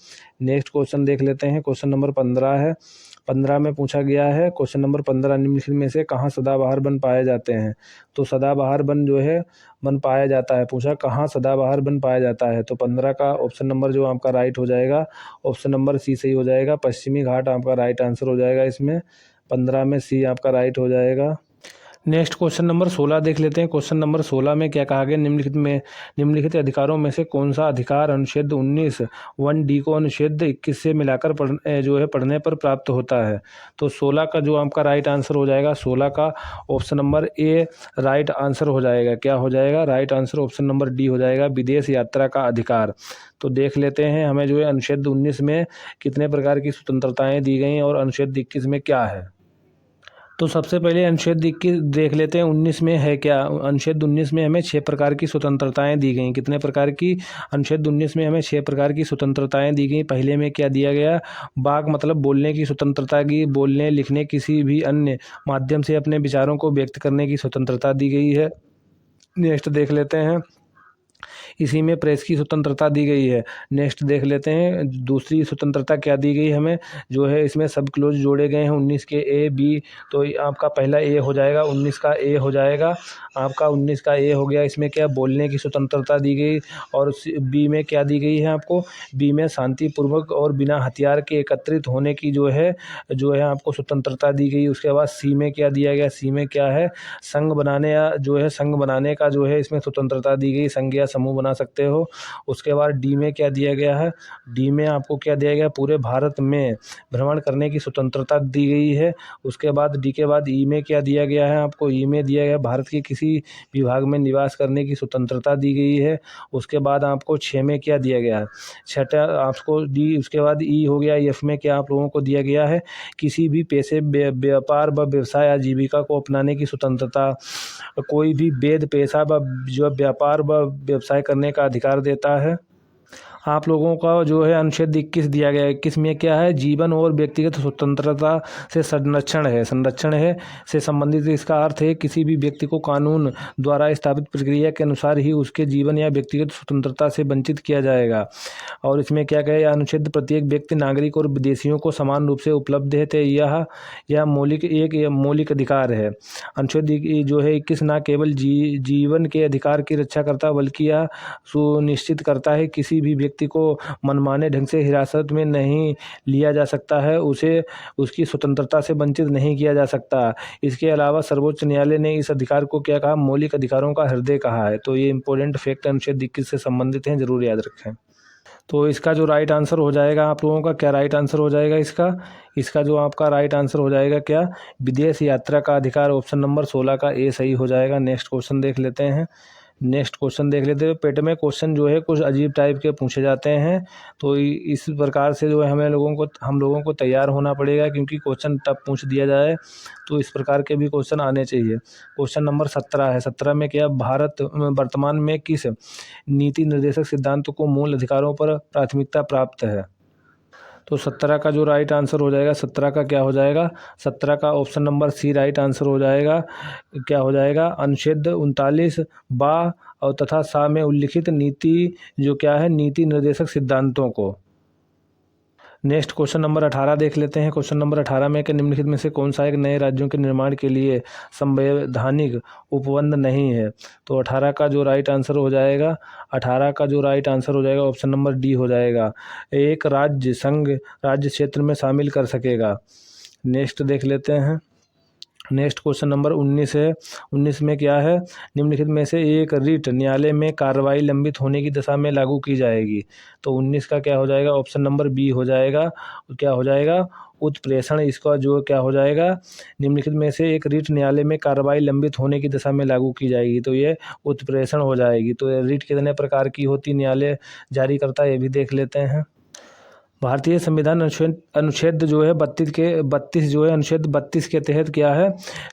नेक्स्ट क्वेश्चन देख लेते हैं। क्वेश्चन नंबर 15 है। 15 में पूछा गया है, क्वेश्चन नंबर 15, निम्नलिखित में से कहाँ सदाबहार वन पाए जाते हैं? तो सदाबहार वन जो है वन पाया जाता है। पूछा कहाँ सदाबहार वन पाया जाता है? तो 15 का ऑप्शन नंबर जो आपका राइट हो जाएगा, ऑप्शन नंबर सी सही हो जाएगा। पश्चिमी घाट आपका राइट आंसर हो जाएगा। इसमें 15 में सी आपका राइट हो जाएगा। नेक्स्ट क्वेश्चन नंबर 16 देख लेते हैं। क्वेश्चन नंबर 16 में क्या कहा गया? निम्नलिखित अधिकारों में से कौन सा अधिकार अनुच्छेद 19(1)(d) को अनुच्छेद 21 से मिलाकर पढ़ने पर प्राप्त होता है? तो 16 का जो आपका राइट आंसर हो जाएगा, 16 का option number A right answer हो जाएगा। क्या हो जाएगा? Right answer option number D हो जाएगा, विदेश यात्रा का अधिकार। तो देख लेते हैं हमें जो है अनुच्छेद 19 में कितने प्रकार की स्वतंत्रताएं दी गई और अनुच्छेद 21 में क्या है। तो सबसे पहले अनुच्छेद 21 देख लेते हैं 19 में है क्या। अनुच्छेद 19 में हमें 6 प्रकार की स्वतंत्रताएं दी गई। कितने प्रकार की? अनुच्छेद 19 में हमें 6 प्रकार की स्वतंत्रताएं दी गई। पहले में क्या दिया गया? वाक मतलब बोलने की स्वतंत्रता की, बोलने लिखने किसी भी अन्य माध्यम से अपने विचारों को व्यक्त करने की स्वतंत्रता दी गई है। नेक्स्ट देख लेते हैं, इसी में प्रेस की स्वतंत्रता दी गई है। नेक्स्ट देख लेते हैं दूसरी स्वतंत्रता क्या दी गई हमें, जो है इसमें सब क्लोज जोड़े गए हैं 19 के ए बी। तो आपका पहला ए हो जाएगा, 19 का ए हो जाएगा आपका, 19 का ए हो गया। इसमें क्या बोलने की स्वतंत्रता दी गई। और बी में क्या दी गई है आपको? बी में शांतिपूर्वक और बिना हथियार के एकत्रित होने की जो है आपको स्वतंत्रता दी गई। उसके बाद सी में क्या दिया गया? सी में क्या है? संघ बनाने या जो है संघ बनाने का जो है इसमें स्वतंत्रता दी गई, संघ या समूह बना सकते हो। उसके बाद डी में क्या दिया गया है? डी में आपको क्या दिया गया? पूरे भारत में भ्रमण करने की स्वतंत्रता दी गई है। उसके बाद डी के बाद ई में क्या दिया गया है आपको? ई में दिया गया भारत के किसी विभाग में निवास करने की स्वतंत्रता दी गई है। उसके बाद आपको 6 में क्या दिया गया है? छठा आपको डी, उसके बाद ई हो गया। एफ में क्या आप लोगों को दिया गया है? किसी भी पेशे, व्यापार व व्यवसाय आजीविका को अपनाने की स्वतंत्रता, कोई भी वेद पेशा व जो व्यापार व व्यवसाय करने का अधिकार देता है। आप लोगों का जो है अनुच्छेद 21 दिया गया है। 21 में क्या है? जीवन और व्यक्तिगत स्वतंत्रता से संरक्षण है से संबंधित। इसका अर्थ है किसी भी व्यक्ति को कानून द्वारा स्थापित प्रक्रिया के अनुसार ही उसके जीवन या व्यक्तिगत स्वतंत्रता से वंचित किया जाएगा। और इसमें क्या कहे? अनुच्छेद प्रत्येक व्यक्ति, नागरिक और विदेशियों को समान रूप से उपलब्ध है। तो यह मौलिक अधिकार है। अनुच्छेद जो है 21 न केवल जीवन के अधिकार की रक्षा करता बल्कि यह सुनिश्चित करता है किसी भी व्यक्ति को मनमाने ढंग से हिरासत में नहीं लिया जा सकता है, उसे उसकी स्वतंत्रता से वंचित नहीं किया जा सकता। इसके अलावा सर्वोच्च न्यायालय ने इस अधिकार को क्या कहा? मौलिक अधिकारों का हृदय कहा है। तो ये इंपॉर्टेंट फैक्ट अनुच्छेद 21 से संबंधित हैं, जरूर याद रखें। तो इसका जो राइट आंसर हो जाएगा आप लोगों का, क्या राइट आंसर हो जाएगा इसका जो आपका राइट आंसर हो जाएगा क्या? विदेश यात्रा का अधिकार, ऑप्शन नंबर 16 का ए सही हो जाएगा। नेक्स्ट क्वेश्चन देख लेते हैं। पेट में क्वेश्चन जो है कुछ अजीब टाइप के पूछे जाते हैं। तो इस प्रकार से जो है हम लोगों को तैयार होना पड़ेगा, क्योंकि क्वेश्चन टफ पूछ दिया जाए तो इस प्रकार के भी क्वेश्चन आने चाहिए। क्वेश्चन नंबर 17 है। 17 में क्या? भारत वर्तमान में किस नीति निर्देशक सिद्धांत को मूल अधिकारों पर प्राथमिकता प्राप्त है? तो 17 का जो राइट आंसर हो जाएगा, 17 का क्या हो जाएगा? 17 का option number C right answer हो जाएगा। क्या हो जाएगा? अनुच्छेद 39 बा और तथा सा में उल्लिखित नीति जो क्या है? नीति निर्देशक सिद्धांतों को। नेक्स्ट क्वेश्चन नंबर 18 देख लेते हैं। क्वेश्चन नंबर 18 में कि निम्नलिखित में से कौन सा एक नए राज्यों के निर्माण के लिए संवैधानिक उपबंध नहीं है? तो 18 का जो राइट आंसर हो जाएगा, 18 का जो राइट आंसर हो जाएगा ऑप्शन नंबर डी हो जाएगा। एक राज्य संघ राज्य क्षेत्र में शामिल कर सकेगा। नेक्स्ट देख लेते हैं। नेक्स्ट क्वेश्चन नंबर 19 है। 19 में क्या है? निम्नलिखित में से एक रिट न्यायालय में कार्रवाई लंबित होने की दशा में लागू की जाएगी। तो 19 का क्या हो जाएगा? ऑप्शन नंबर बी हो जाएगा। क्या हो जाएगा? उत्प्रेषण। इसका जो क्या हो जाएगा? निम्नलिखित में से एक रिट न्यायालय में कार्रवाई लंबित होने की दशा में लागू की जाएगी, तो ये उत्प्रेषण हो जाएगी। तो रिट कितने प्रकार की होती न्यायालय जारी करता है, ये भी देख लेते हैं। भारतीय संविधान अनुच्छेद जो है 32 जो है अनुच्छेद 32 के तहत क्या है?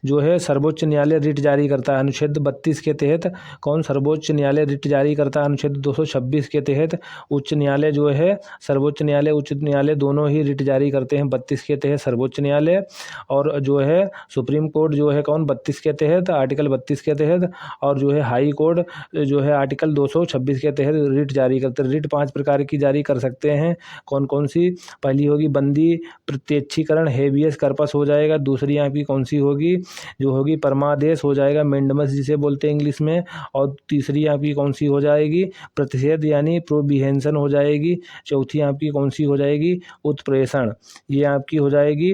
जो है सर्वोच्च न्यायालय रिट जारी करता है। अनुच्छेद 32 के तहत कौन सर्वोच्च न्यायालय रिट जारी करता है? अनुच्छेद 226 के तहत उच्च न्यायालय जो है, सर्वोच्च न्यायालय उच्च न्यायालय दोनों ही रिट जारी करते हैं। 32 के तहत सर्वोच्च न्यायालय और जो है सुप्रीम कोर्ट जो है कौन? 32 के तहत, आर्टिकल 32 के तहत, और जो है हाई कोर्ट जो है आर्टिकल 226 के तहत रिट जारी करते हैं। रिट 5 प्रकार की जारी कर सकते हैं। कौन कौन सी? पहली होगी बंदी प्रत्यक्षीकरण, हेबियस कर्पस हो जाएगा। दूसरी आपकी कौन सी होगी? जो होगी परमादेश हो जाएगा, मेंडमस जिसे बोलते हैं इंग्लिश में। और तीसरी आपकी कौन सी हो जाएगी? प्रतिषेध यानी प्रोबिहेंशन हो जाएगी। चौथी आपकी कौन सी हो जाएगी? उत्प्रेषण, ये आपकी हो जाएगी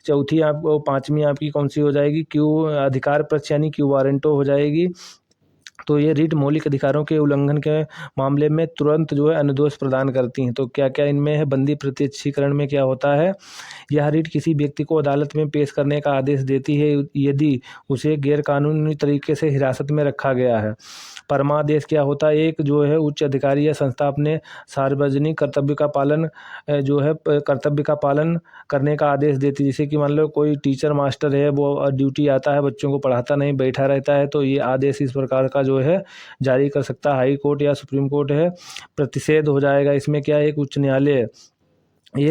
चौथी। आपको पांचवी आपकी कौन सी हो जाएगी? क्यू अधिकार पक्ष यानी क्यू वारंटो हो जाएगी। तो ये रिट मौलिक अधिकारों के उल्लंघन के मामले में तुरंत जो है अनुदोष प्रदान करती हैं। तो क्या क्या इनमें है? बंदी प्रत्यक्षीकरण में क्या होता है? यह रिट किसी व्यक्ति को अदालत में पेश करने का आदेश देती है यदि उसे गैरकानूनी तरीके से हिरासत में रखा गया है। परमादेश क्या होता है, एक जो है उच्च अधिकारी या संस्था अपने सार्वजनिक कर्तव्य का पालन करने का आदेश देती है। जैसे कि मान लो कोई टीचर मास्टर है, वो ड्यूटी आता है, बच्चों को पढ़ाता नहीं, बैठा रहता है, तो ये आदेश इस प्रकार का जो है जारी कर सकता है हाई कोर्ट या सुप्रीम कोर्ट है। प्रतिषेध हो जाएगा इसमें क्या है, एक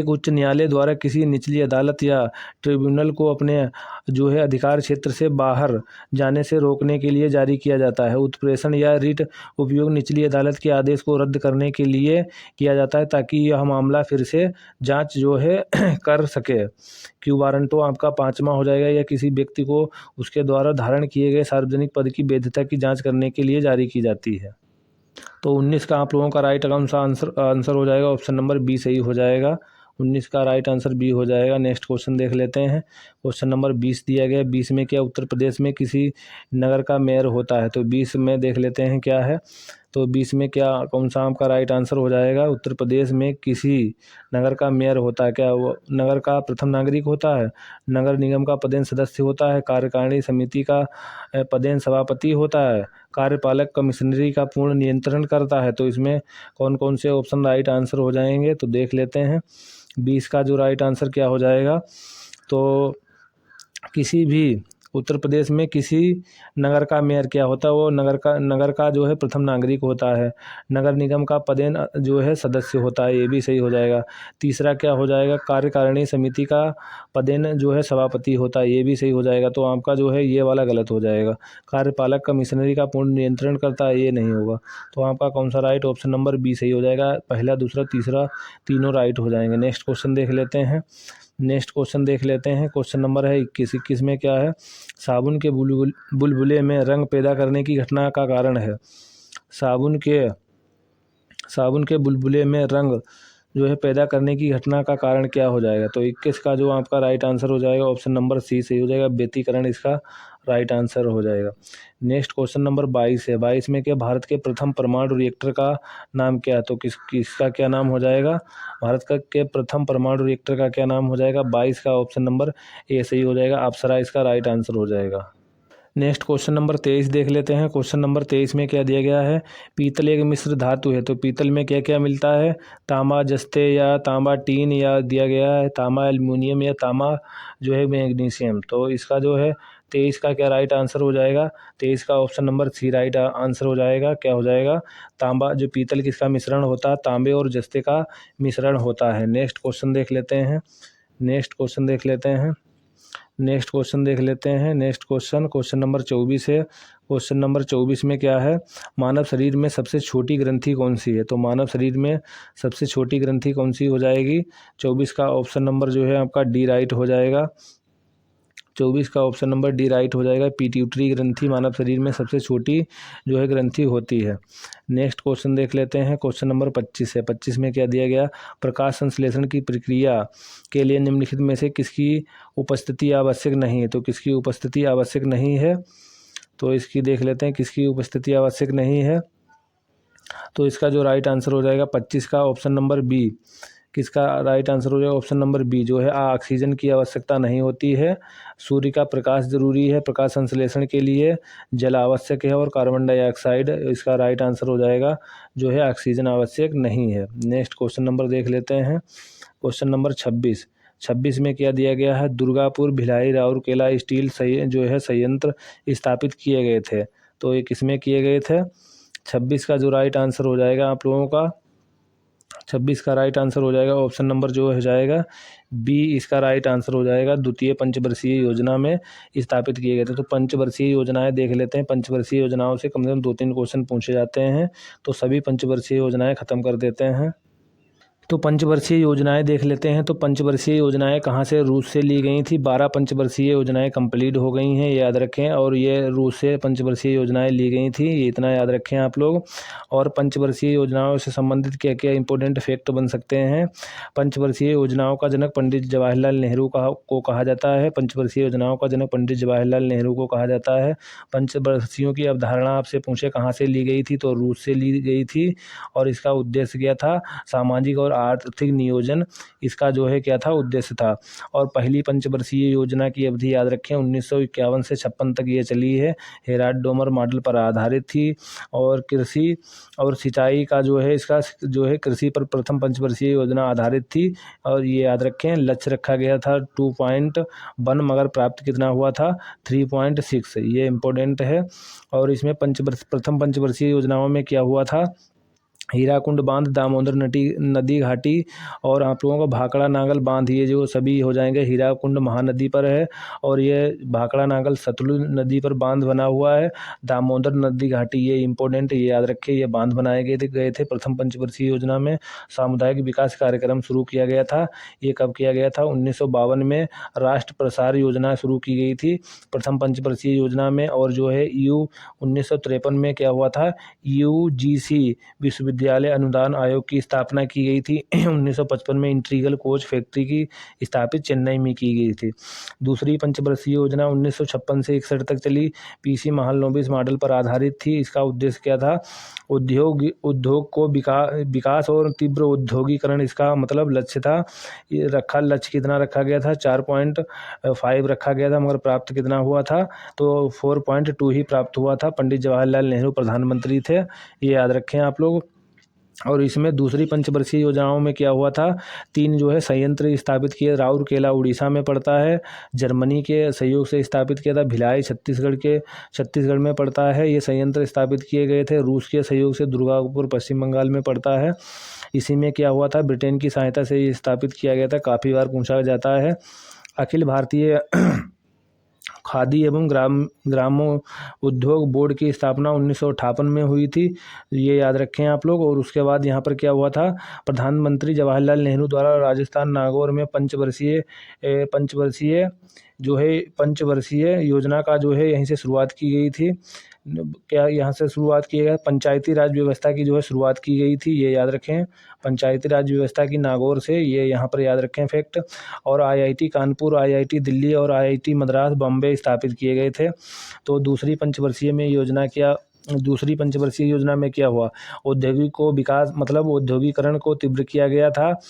उच्च न्यायालय द्वारा किसी निचली अदालत या ट्रिब्यूनल को अपने जो है अधिकार क्षेत्र से बाहर जाने से रोकने के लिए जारी किया जाता है। उत्प्रेषण या रिट उपयोग निचली अदालत के आदेश को रद्द करने के लिए किया जाता है, ताकि यह मामला फिर से जांच जो है कर सके। क्यू वारंटो आपका 5वां हो जाएगा, या किसी व्यक्ति को उसके द्वारा धारण किए गए सार्वजनिक पद की वैधता की जाँच करने के लिए जारी की जाती है। तो 19 का आप लोगों का राइट आंसर हो जाएगा, ऑप्शन नंबर बी सही हो जाएगा। 19 का राइट आंसर बी हो जाएगा। नेक्स्ट क्वेश्चन देख लेते हैं। क्वेश्चन नंबर 20 दिया गया है। 20 में क्या उत्तर प्रदेश में किसी नगर का मेयर होता है? तो 20 में देख लेते हैं क्या है। तो 20 में क्या कौन सा आपका राइट आंसर हो जाएगा? उत्तर प्रदेश में किसी नगर का मेयर होता है। क्या वो नगर का प्रथम नागरिक होता है, नगर निगम का पदेन सदस्य होता है, कार्यकारिणी समिति का पदेन सभापति होता है, कार्यपालक कमिश्नरी का पूर्ण नियंत्रण करता है? तो इसमें कौन कौन से ऑप्शन राइट आंसर हो जाएंगे, तो देख लेते हैं। 20 का जो राइट आंसर क्या हो जाएगा, तो किसी भी उत्तर प्रदेश में किसी नगर का मेयर क्या होता है, वो नगर का जो है प्रथम नागरिक होता है। नगर निगम का पदेन जो है सदस्य होता है, ये भी सही हो जाएगा। तीसरा क्या हो जाएगा, कार्यकारिणी समिति का पदेन जो है सभापति होता है, ये भी सही हो जाएगा। तो आपका जो है ये वाला गलत हो जाएगा। कार्यपालक कमिश्नरी का पूर्ण नियंत्रण करता है, ये नहीं होगा। तो आपका कौन सा राइट, ऑप्शन नंबर बी सही हो जाएगा। पहला, दूसरा, तीसरा तीनों राइट हो जाएंगे। नेक्स्ट क्वेश्चन देख लेते हैं। क्वेश्चन नंबर है 21 में क्या है, साबुन के बुलबुले में रंग पैदा करने की घटना का कारण है। साबुन के बुलबुले में रंग जो है पैदा करने की घटना का कारण क्या हो जाएगा? तो 21 का जो आपका राइट आंसर हो जाएगा, ऑप्शन नंबर सी सही हो जाएगा। व्यतिकरण इसका राइट आंसर हो जाएगा। नेक्स्ट क्वेश्चन नंबर 22 है। 22 में क्या भारत के प्रथम परमाणु रिएक्टर का नाम क्या है? तो किसका क्या नाम हो जाएगा? भारत के प्रथम परमाणु रिएक्टर का क्या नाम हो जाएगा? 22 का ऑप्शन नंबर ए सही हो जाएगा। अप्सरा इसका राइट आंसर हो जाएगा। नेक्स्ट क्वेश्चन नंबर 23 देख लेते हैं। क्वेश्चन नंबर 23 में क्या दिया गया है, पीतल एक मिश्र धातु है। तो पीतल में क्या क्या मिलता है, तांबा जस्ते या तांबा टीन, या दिया गया है तांबा एल्युमिनियम, या तांबा जो है मैग्नीशियम। तो इसका जो है 23 का क्या राइट आंसर हो जाएगा? 23 का option number C right answer हो जाएगा। क्या हो जाएगा, तांबा जो पीतल किसका मिश्रण होता है, तांबे और जस्ते का मिश्रण होता है। नेक्स्ट क्वेश्चन देख लेते हैं। नेक्स्ट क्वेश्चन नंबर 24 है। क्वेश्चन नंबर 24 में क्या है, मानव शरीर में सबसे छोटी ग्रंथि कौन सी है? तो मानव शरीर में सबसे छोटी ग्रंथि कौन सी हो जाएगी? 24 का ऑप्शन नंबर जो है आपका डी राइट हो जाएगा। 24 का ऑप्शन नंबर डी राइट हो जाएगा। पिट्यूटरी ग्रंथि मानव शरीर में सबसे छोटी जो है ग्रंथि होती है। नेक्स्ट क्वेश्चन देख लेते हैं। क्वेश्चन नंबर 25 है। 25 में क्या दिया गया, प्रकाश संश्लेषण की प्रक्रिया के लिए निम्नलिखित में से किसकी उपस्थिति आवश्यक नहीं है? तो किसकी उपस्थिति आवश्यक नहीं है? तो इसकी देख लेते हैं, किसकी उपस्थिति आवश्यक नहीं है। तो इसका जो राइट आंसर हो जाएगा 25 का ऑप्शन नंबर बी। किसका राइट आंसर हो जाएगा? ऑप्शन नंबर बी जो है ऑक्सीजन की आवश्यकता नहीं होती है। सूर्य का प्रकाश जरूरी है प्रकाश संश्लेषण के लिए, जल आवश्यक है, और कार्बन डाइऑक्साइड इसका राइट आंसर हो जाएगा, जो है ऑक्सीजन आवश्यक नहीं है। नेक्स्ट क्वेश्चन नंबर देख लेते हैं। क्वेश्चन नंबर 26 में क्या दिया गया है, दुर्गापुर, भिलाई, राउरकेला स्टील जो है संयंत्र स्थापित किए गए थे। तो ये किसमें किए गए थे? 26 का जो राइट आंसर हो जाएगा आप लोगों का, 26 का राइट आंसर हो जाएगा ऑप्शन नंबर जो हो जाएगा बी, इसका राइट आंसर हो जाएगा। द्वितीय पंचवर्षीय योजना में स्थापित किए गए थे। तो पंचवर्षीय योजनाएं देख लेते हैं। पंचवर्षीय योजनाओं से कम 2-3 क्वेश्चन पूछे जाते हैं, तो सभी पंचवर्षीय योजनाएं खत्म कर देते हैं। तो पंचवर्षीय योजनाएं देख लेते हैं। तो पंचवर्षीय योजनाएं कहाँ से, रूस से ली गई थी। 12 पंचवर्षीय योजनाएं कंप्लीट हो गई हैं, याद रखें। और ये रूस से पंचवर्षीय योजनाएं ली गई थी, ये इतना याद रखें आप लोग। और पंचवर्षीय योजनाओं से संबंधित क्या क्या इंपॉर्टेंट फैक्ट बन सकते हैं। पंचवर्षीय योजनाओं का जनक पंडित जवाहरलाल नेहरू को कहा जाता है। पंचवर्षीय योजनाओं का जनक पंडित जवाहरलाल नेहरू को कहा जाता है। पंचवर्षीयों की अवधारणा आपसे पूछे कहाँ से ली गई थी, तो रूस से ली गई थी। और इसका उद्देश्य क्या था, सामाजिक और आर्थिक नियोजन इसका जो है क्या था, उद्देश्य था। और पहली पंचवर्षीय योजना की अवधि याद रखें 1951 से 56 तक ये चली है। हेराल्ड डोमर मॉडल पर आधारित थी। और कृषि और सिंचाई का जो है इसका जो है कृषि पर प्रथम पंचवर्षीय योजना आधारित थी। और ये याद रखें लक्ष्य रखा गया था 2.1 मगर प्राप्त कितना हुआ था 3.6, ये इम्पोर्टेंट है। और इसमें प्रथम पंचवर्षीय योजनाओं में क्या हुआ था, हीराकुंड बांध, दामोदर नदी घाटी और आप लोगों का भाखड़ा नागल बांध, ये जो सभी हो जाएंगे हीराकुंड महानदी पर है। और ये भाखड़ा नागल सतलुज नदी पर बांध बना हुआ है। दामोदर नदी घाटी ये इंपॉर्टेंट, ये याद रखिए, ये बांध बनाए गए थे प्रथम पंचवर्षीय योजना में। सामुदायिक विकास कार्यक्रम शुरू किया गया था। ये कब किया गया था, 1952 में राष्ट्र प्रसार योजना शुरू की गई थी प्रथम पंचवर्षीय योजना में। और जो है 1953 में क्या हुआ था, UGC विश्वविद्यालय अनुदान आयोग की स्थापना की गई थी। 1955 में इंटीग्रल कोच फैक्ट्री की स्थापित चेन्नई में की गई थी। दूसरी पंचवर्षीय योजना 1956 से 61 तक चली। PC महालनोबिस मॉडल पर आधारित थी। इसका उद्देश्य क्या था, उद्योग को विकास और तीव्र औद्योगिकरण, इसका मतलब लक्ष्य था। ये लक्ष्य कितना रखा गया था, 4.5 रखा गया था, मगर प्राप्त कितना हुआ था, तो 4.2 ही प्राप्त हुआ था। पंडित जवाहरलाल नेहरू प्रधानमंत्री थे, ये याद रखें आप लोग। और इसमें दूसरी पंचवर्षीय योजनाओं में क्या हुआ था, 3 जो है संयंत्र स्थापित किए। राउरकेला उड़ीसा में पड़ता है, जर्मनी के सहयोग से स्थापित किया था। भिलाई छत्तीसगढ़ में पड़ता है, ये संयंत्र स्थापित किए गए थे। रूस के सहयोग से दुर्गापुर पश्चिम बंगाल में पड़ता है। इसी में क्या हुआ था, ब्रिटेन की सहायता से ये स्थापित किया गया था, काफ़ी बार पूछा जाता है। अखिल भारतीय खादी एवं ग्रामो उद्योग बोर्ड की स्थापना 1958 में हुई थी, ये याद रखें आप लोग। और उसके बाद यहाँ पर क्या हुआ था, प्रधानमंत्री जवाहरलाल नेहरू द्वारा राजस्थान नागौर में पंचवर्षीय योजना का जो है यहीं से शुरुआत की गई थी। क्या यहाँ से शुरुआत की गई, पंचायती राज व्यवस्था की जो है शुरुआत की गई थी, ये याद रखें। पंचायती राज व्यवस्था की नागौर से, ये यहाँ पर याद रखें फैक्ट। और IIT कानपुर, IIT दिल्ली और IIT मद्रास बॉम्बे स्थापित किए गए थे। तो दूसरी पंचवर्षीय योजना में क्या हुआ, औद्योगिकरण को तीव्र किया गया था।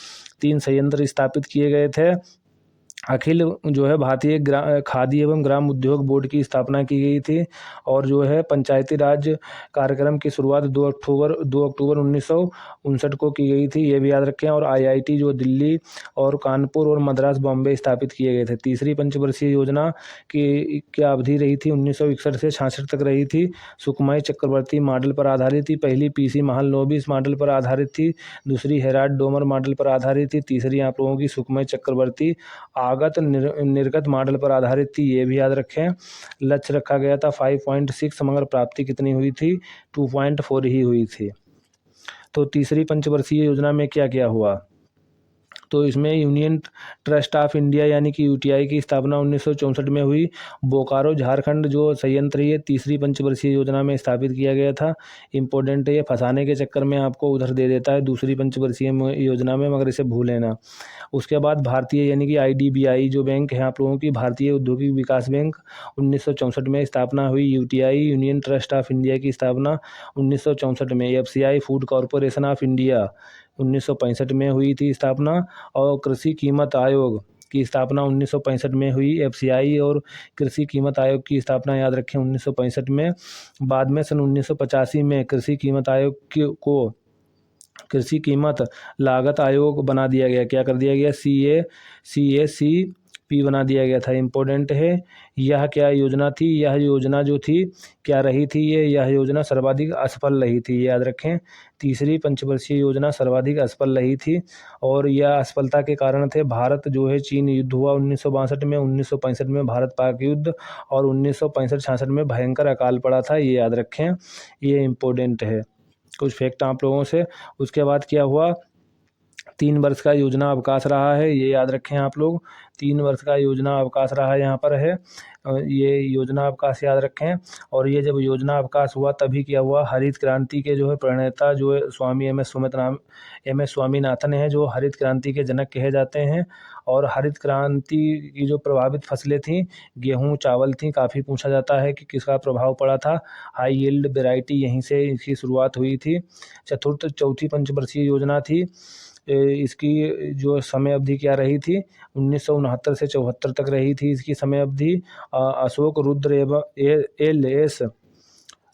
3 संयंत्र स्थापित किए गए थे। अखिल जो है भारतीय खादी एवं ग्राम उद्योग बोर्ड की स्थापना की गई थी। और जो है पंचायती राज कार्यक्रम की शुरुआत 2 अक्टूबर 1959 को की गई थी, ये भी याद रखें। और IIT जो दिल्ली और कानपुर और मद्रास बॉम्बे स्थापित किए गए थे। तीसरी पंचवर्षीय योजना की क्या अवधि रही थी, 1961 से 66 तक रही थी। सुकुमाई चक्रवर्ती मॉडल पर आधारित थी। पहली PC महालनोबिस मॉडल पर आधारित थी। दूसरी हेराल्ड डोमर मॉडल पर आधारित थी। तीसरी आप लोगों की सुकुमाई चक्रवर्ती आगत निर्गत मॉडल पर आधारित थी, ये भी याद रखें। लक्ष्य रखा गया था 5.6 मगर प्राप्ति कितनी हुई थी, 2.4 ही हुई थी। तो तीसरी पंचवर्षीय योजना में क्या क्या हुआ, तो इसमें यूनियन ट्रस्ट ऑफ इंडिया यानी कि UTI की स्थापना 1964 में हुई। बोकारो झारखंड जो संयंत्र ये तीसरी पंचवर्षीय योजना में स्थापित किया गया था। इंपॉर्टेंट है, ये फंसाने के चक्कर में आपको उधर दे देता है दूसरी पंचवर्षीय योजना में, मगर इसे भूलें ना। उसके बाद भारतीय यानी कि IDBI जो बैंक है आप लोगों की, भारतीय औद्योगिक विकास बैंक, 1964 में स्थापना हुई। UTI union trust of India की स्थापना 1964 में। FCI food corporation of India 1965 में हुई थी स्थापना। और कृषि कीमत आयोग की स्थापना 1965 में हुई। FCI और कृषि कीमत आयोग की स्थापना याद रखें 1965 में। बाद में सन 1985 में कृषि कीमत आयोग को कृषि कीमत लागत आयोग बना दिया गया। क्या कर दिया गया, CACP बना दिया गया था। इम्पोर्टेंट है, यह क्या योजना थी, यह योजना जो थी क्या रही थी, यह योजना सर्वाधिक असफल रही थी, याद रखें। तीसरी पंचवर्षीय योजना सर्वाधिक असफल रही थी। और यह असफलता के कारण थे, भारत जो है चीन युद्ध हुआ 1962 में, 1965 में भारत पाक युद्ध, और 1965-66 में भयंकर अकाल पड़ा था, ये याद रखें, ये इम्पोर्टेंट है। कुछ फैक्ट आप लोगों से। उसके बाद क्या हुआ, 3 वर्ष का योजना अवकाश रहा है, ये याद रखें आप लोग। 3 वर्ष का योजना अवकाश रहा है, यहाँ पर है, ये योजना अवकाश याद रखें। और ये जब योजना अवकाश हुआ तभी क्या हुआ, हरित क्रांति के जो है प्रणेता जो है स्वामी MS स्वामीनाथन है, जो हरित क्रांति के जनक कहे जाते हैं। और हरित क्रांति की जो प्रभावित फसलें थीं, गेहूँ चावल थी, काफ़ी पूछा जाता है कि किसका प्रभाव पड़ा था। हाई यील्ड वैरायटी, यहीं से इसकी शुरुआत हुई थी। चौथी पंचवर्षीय योजना थी इसकी जो समय अवधि क्या रही थी, 1969 से 74 तक रही थी इसकी समय अवधि। अशोक रुद्र एवं LS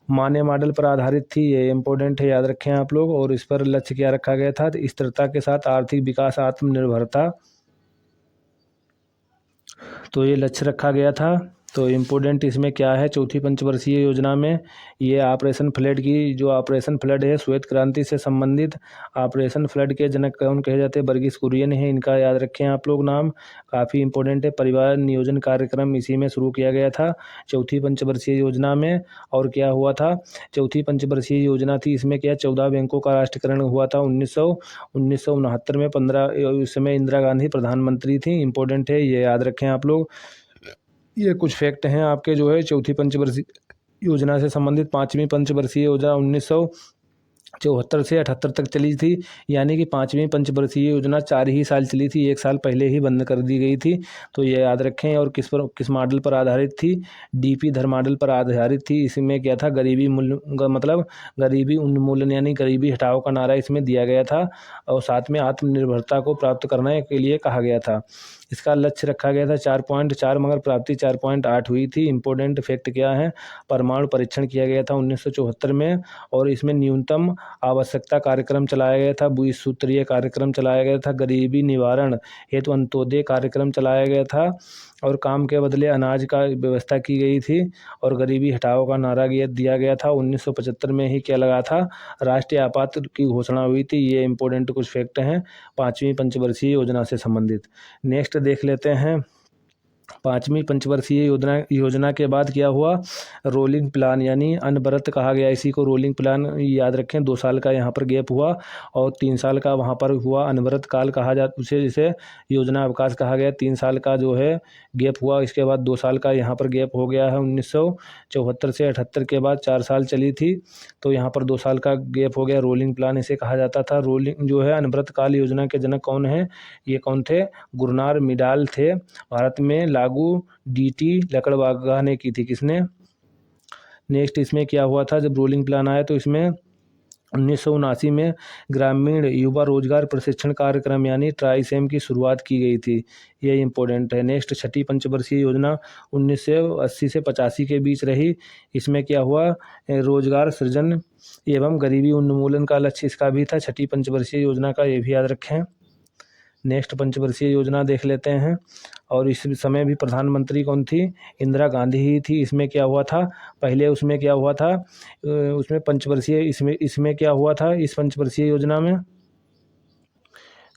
माने मॉडल पर आधारित थी, ये इम्पोर्टेंट है, याद रखें आप लोग। और इस पर लक्ष्य क्या रखा गया था, तो स्थिरता के साथ आर्थिक विकास, आत्मनिर्भरता, तो ये लक्ष्य रखा गया था। तो इम्पोर्टेंट इसमें क्या है, चौथी पंचवर्षीय योजना में ये ऑपरेशन फ्लड की, जो ऑपरेशन फ्लड है श्वेत क्रांति से संबंधित। ऑपरेशन फ्लड के जनक कौन कहे जाते हैं, वर्गीस कुरियन है, इनका याद रखें आप लोग नाम, काफ़ी इंपॉर्टेंट है। परिवार नियोजन कार्यक्रम इसी में शुरू किया गया था, चौथी पंचवर्षीय योजना में। और क्या हुआ था, चौथी पंचवर्षीय योजना थी, इसमें क्या 14 बैंकों का राष्ट्रीयकरण हुआ था 1969 में। 15 उस समय इंदिरा गांधी प्रधानमंत्री थी, इंपॉर्टेंट है, ये याद रखें आप लोग। ये कुछ फैक्ट हैं आपके जो है चौथी पंचवर्षीय योजना से संबंधित। पाँचवीं पंचवर्षीय योजना 1974 से 78 तक चली थी, यानी कि पाँचवीं पंचवर्षीय योजना 4 ही साल चली थी, 1 साल पहले ही बंद कर दी गई थी, तो ये याद रखें। और किस मॉडल पर आधारित थी, DP धर मॉडल पर आधारित थी। इसमें क्या था, गरीबी मतलब गरीबी उन्मूलन यानी गरीबी हटाओ का नारा इसमें दिया गया था, और साथ में आत्मनिर्भरता को प्राप्त करने के लिए कहा गया था। इसका लक्ष्य रखा गया था 4.4, मगर प्राप्ति 4.8 हुई थी। इंपॉर्टेंट फैक्ट क्या है, परमाणु परीक्षण किया गया था 1974 में, और इसमें न्यूनतम आवश्यकता कार्यक्रम चलाया गया था, 20 सूत्रीय कार्यक्रम चलाया गया था, गरीबी निवारण हेतु अंत्योदय कार्यक्रम चलाया गया था, और काम के बदले अनाज का व्यवस्था की गई थी, और गरीबी हटाओ का नारा दिया गया था। 1975 में ही क्या लगा था, राष्ट्रीय आपात की घोषणा हुई थी। ये इंपॉर्टेंट कुछ फैक्ट हैं पाँचवीं पंचवर्षीय योजना से संबंधित। नेक्स्ट देख लेते हैं, पाँचवीं पंचवर्षीय योजना के बाद क्या हुआ, रोलिंग प्लान यानी अनवरत कहा गया इसी को। रोलिंग प्लान याद रखें, 2 साल का यहाँ पर गैप हुआ, और 3 साल का वहाँ पर हुआ अनवरत काल कहा जाता, उसे जिसे योजना अवकाश कहा गया। 3 साल का जो है गैप हुआ, इसके बाद 2 साल का यहाँ पर गैप हो गया है। 1974 से 78 के बाद 4 साल चली थी, तो यहाँ पर 2 साल का गैप हो गया, रोलिंग प्लान इसे कहा जाता था। रोलिंग जो है अनवरत काल योजना के जनक कौन है, ये कौन थे, गुरनार मिडाल थे। भारत में लागू DT लकड़वागा ने की थी, किसने। नेक्स्ट इसमें क्या हुआ था, जब रोलिंग प्लान आया तो इसमें 1979 में ग्रामीण युवा रोजगार प्रशिक्षण कार्यक्रम यानी ट्राइसेम की शुरुआत की गई थी, ये इंपॉर्टेंट है। नेक्स्ट छठी पंचवर्षीय योजना 1980 से 85 के बीच रही। इसमें क्या हुआ, रोजगार सृजन एवं गरीबी उन्मूलन का लक्ष्य इसका भी था, छठी पंचवर्षीय योजना का, ये भी याद रखें। नेक्स्ट पंचवर्षीय योजना देख लेते हैं, और इस समय भी प्रधानमंत्री कौन थी, इंदिरा गांधी ही थी। इसमें क्या हुआ था, पहले उसमें क्या हुआ था, उसमें पंचवर्षीय इसमें क्या हुआ था, इस पंचवर्षीय योजना में,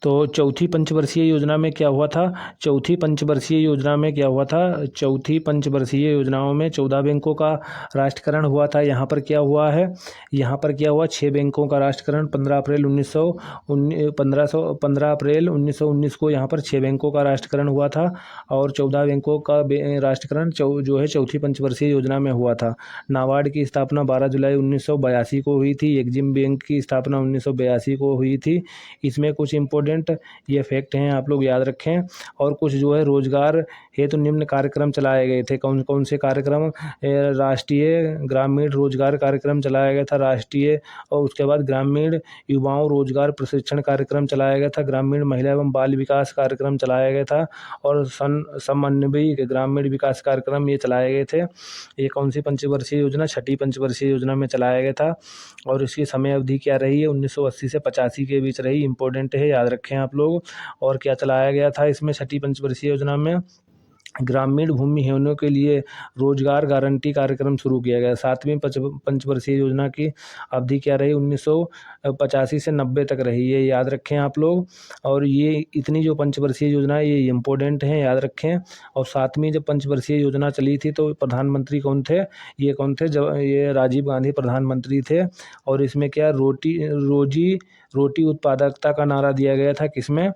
तो चौथी पंचवर्षीय योजना में क्या हुआ था, चौथी पंचवर्षीय योजना में क्या हुआ था, चौथी पंचवर्षीय योजनाओं में 14 बैंकों का राष्ट्रीयकरण हुआ था। यहाँ पर क्या हुआ है, यहाँ पर क्या हुआ, 6 बैंकों का राष्ट्रीयकरण 15 अप्रैल 1919 को यहाँ पर 6 बैंकों का राष्ट्रीयकरण हुआ था, और 14 बैंकों का राष्ट्रीयकरण जो है चौथी पंचवर्षीय योजना में हुआ था। नाबार्ड की स्थापना 12 जुलाई 1982 को हुई थी। एग्जिम बैंक की स्थापना 1982 को हुई थी। इसमें कुछ इंपॉर्टेंट ये फैक्ट हैं, आप लोग याद रखें। और कुछ जो है रोजगार हेतु निम्न कार्यक्रम चलाए गए थे, कौन कौन से कार्यक्रम, राष्ट्रीय ग्रामीण रोजगार कार्यक्रम चलाया गया था, राष्ट्रीय, और उसके बाद ग्रामीण युवाओं रोजगार प्रशिक्षण कार्यक्रम चलाया गया था, ग्रामीण महिला एवं बाल विकास कार्यक्रम चलाया गया था, और समन्वयित ग्रामीण विकास कार्यक्रम ये चलाए गए थे। ये कौन सी पंचवर्षीय योजना, छठी पंचवर्षीय योजना में चलाया गया था। और इसकी समय अवधि क्या रही है, 1980 से 85 के बीच रही, इंपॉर्टेंट है, याद रखें आप लोग। और क्या चलाया गया था इसमें छठी पंचवर्षीय योजना में, ग्रामीण भूमिहीनों के लिए रोजगार गारंटी कार्यक्रम शुरू किया गया। 7वीं पंचवर्षीय योजना की अवधि क्या रही, 1985 से 90 तक रही, ये याद रखें आप लोग। और ये इतनी जो पंचवर्षीय योजना है ये इम्पोर्टेंट है, याद रखें। और 7वीं जब पंचवर्षीय योजना चली थी तो प्रधानमंत्री कौन थे, ये कौन थे, जब ये राजीव गांधी प्रधानमंत्री थे। और इसमें क्या रोटी उत्पादकता का नारा दिया गया था, किसमें,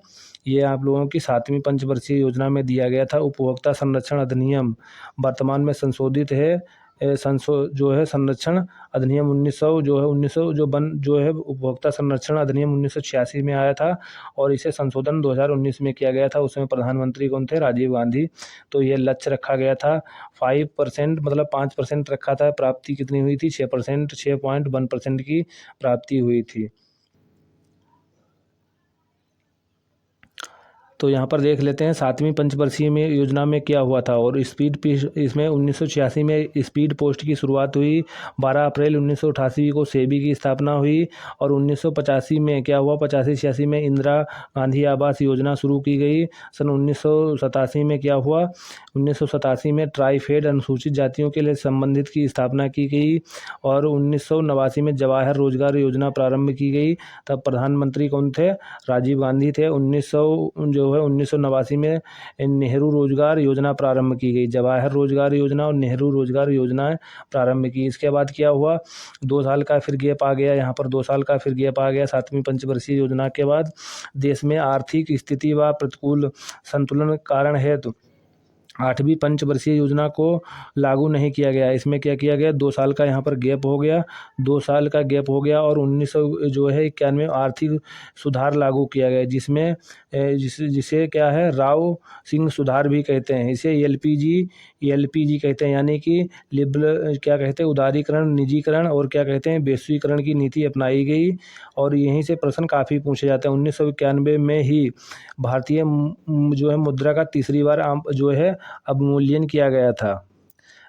ये आप लोगों की 7वीं पंचवर्षीय योजना में दिया गया था। उपभोक्ता संरक्षण अधिनियम वर्तमान में संशोधित है, जो है संरक्षण अधिनियम 1900 जो है 1900 जो है उपभोक्ता संरक्षण अधिनियम 1986 में आया था, और इसे संशोधन 2019 में किया गया था। उसमें प्रधानमंत्री कौन थे, राजीव गांधी। तो ये लक्ष्य रखा गया था 5%, मतलब 5% रखा था, प्राप्ति कितनी हुई थी, 6%, 6.1% की प्राप्ति हुई थी। तो यहाँ पर देख लेते हैं 7वीं पंचवर्षीय में योजना में क्या हुआ था। और इसमें 1986 में स्पीड पोस्ट की शुरुआत हुई। 12 अप्रैल 1988 को सेबी की स्थापना हुई। और 1985 में क्या हुआ, 85-86 में इंदिरा गांधी आवास योजना शुरू की गई। सन 1987 में क्या हुआ, 1987 में ट्राइफेड अनुसूचित जातियों के लिए संबंधित की स्थापना की गई। और 1989 में जवाहर रोजगार योजना प्रारंभ की गई। तब प्रधानमंत्री कौन थे, राजीव गांधी थे। 1989 में नेहरू रोजगार योजना प्रारंभ की गई। जवाहर रोजगार योजना और नेहरू रोजगार योजना प्रारंभ की। इसके बाद क्या हुआ, 2 साल का फिर गैप आ गया। यहाँ पर 2 साल का फिर गैप आ गया 7वीं पंचवर्षीय योजना के बाद। देश में आर्थिक स्थिति व प्रतिकूल संतुलन कारण हेतु 8वीं पंचवर्षीय योजना को लागू नहीं किया गया। इसमें क्या किया गया, 2 साल का यहाँ पर गैप हो गया, 2 साल का गैप हो गया। और 1991 में आर्थिक सुधार लागू किया गया, जिसमें जिसे क्या है, राव सिंह सुधार भी कहते हैं। इसे एलपीजी कहते हैं, यानी कि लिबरल क्या कहते हैं, उदारीकरण, निजीकरण और क्या कहते हैं, वैश्वीकरण की नीति अपनाई गई। और यहीं से प्रश्न काफ़ी पूछे जाते हैं। 1991 में ही भारतीय मुद्रा का तीसरी बार अवमूल्यन किया गया था।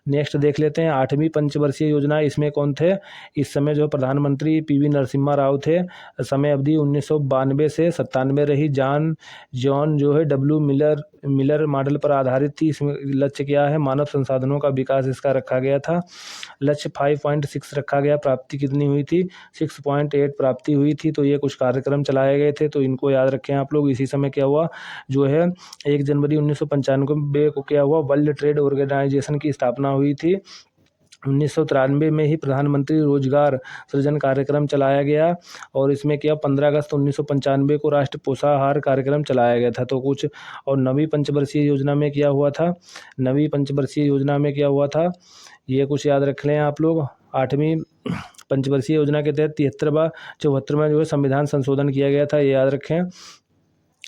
नेक्स्ट देख लेते हैं 8वीं पंचवर्षीय योजना। इसमें कौन थे, इस समय जो प्रधानमंत्री पीवी नरसिम्हा राव थे। समय अवधि 1992 से 97 रही। जॉन डब्ल्यू मिलर मॉडल पर आधारित थी। इसमें लक्ष्य क्या है, मानव संसाधनों का विकास इसका रखा गया था। लक्ष्य 5.6 रखा गया। प्राप्ति कितनी हुई थी, 6.8 प्राप्ति हुई थी। तो ये कुछ कार्यक्रम चलाए गए थे, तो इनको याद रखें आप लोग। इसी समय क्या हुआ, 1 जनवरी 1995 को क्या हुआ, वर्ल्ड ट्रेड ऑर्गेनाइजेशन की स्थापना हुई थी। 1993 में ही प्रधानमंत्री रोजगार सृजन कार्यक्रम चलाया गया। और इसमें क्या, 15 अगस्त 1995 को राष्ट्रीय पोषाहार कार्यक्रम चलाया गया था। तो कुछ और 9वीं पंचवर्षीय योजना में क्या हुआ था, 9वीं पंचवर्षीय योजना में क्या हुआ था, ये कुछ याद रख लें आप लोग। 8वीं पंचवर्षीय योजना के तहत 73वां संविधान संशोधन किया गया था, ये याद रखें।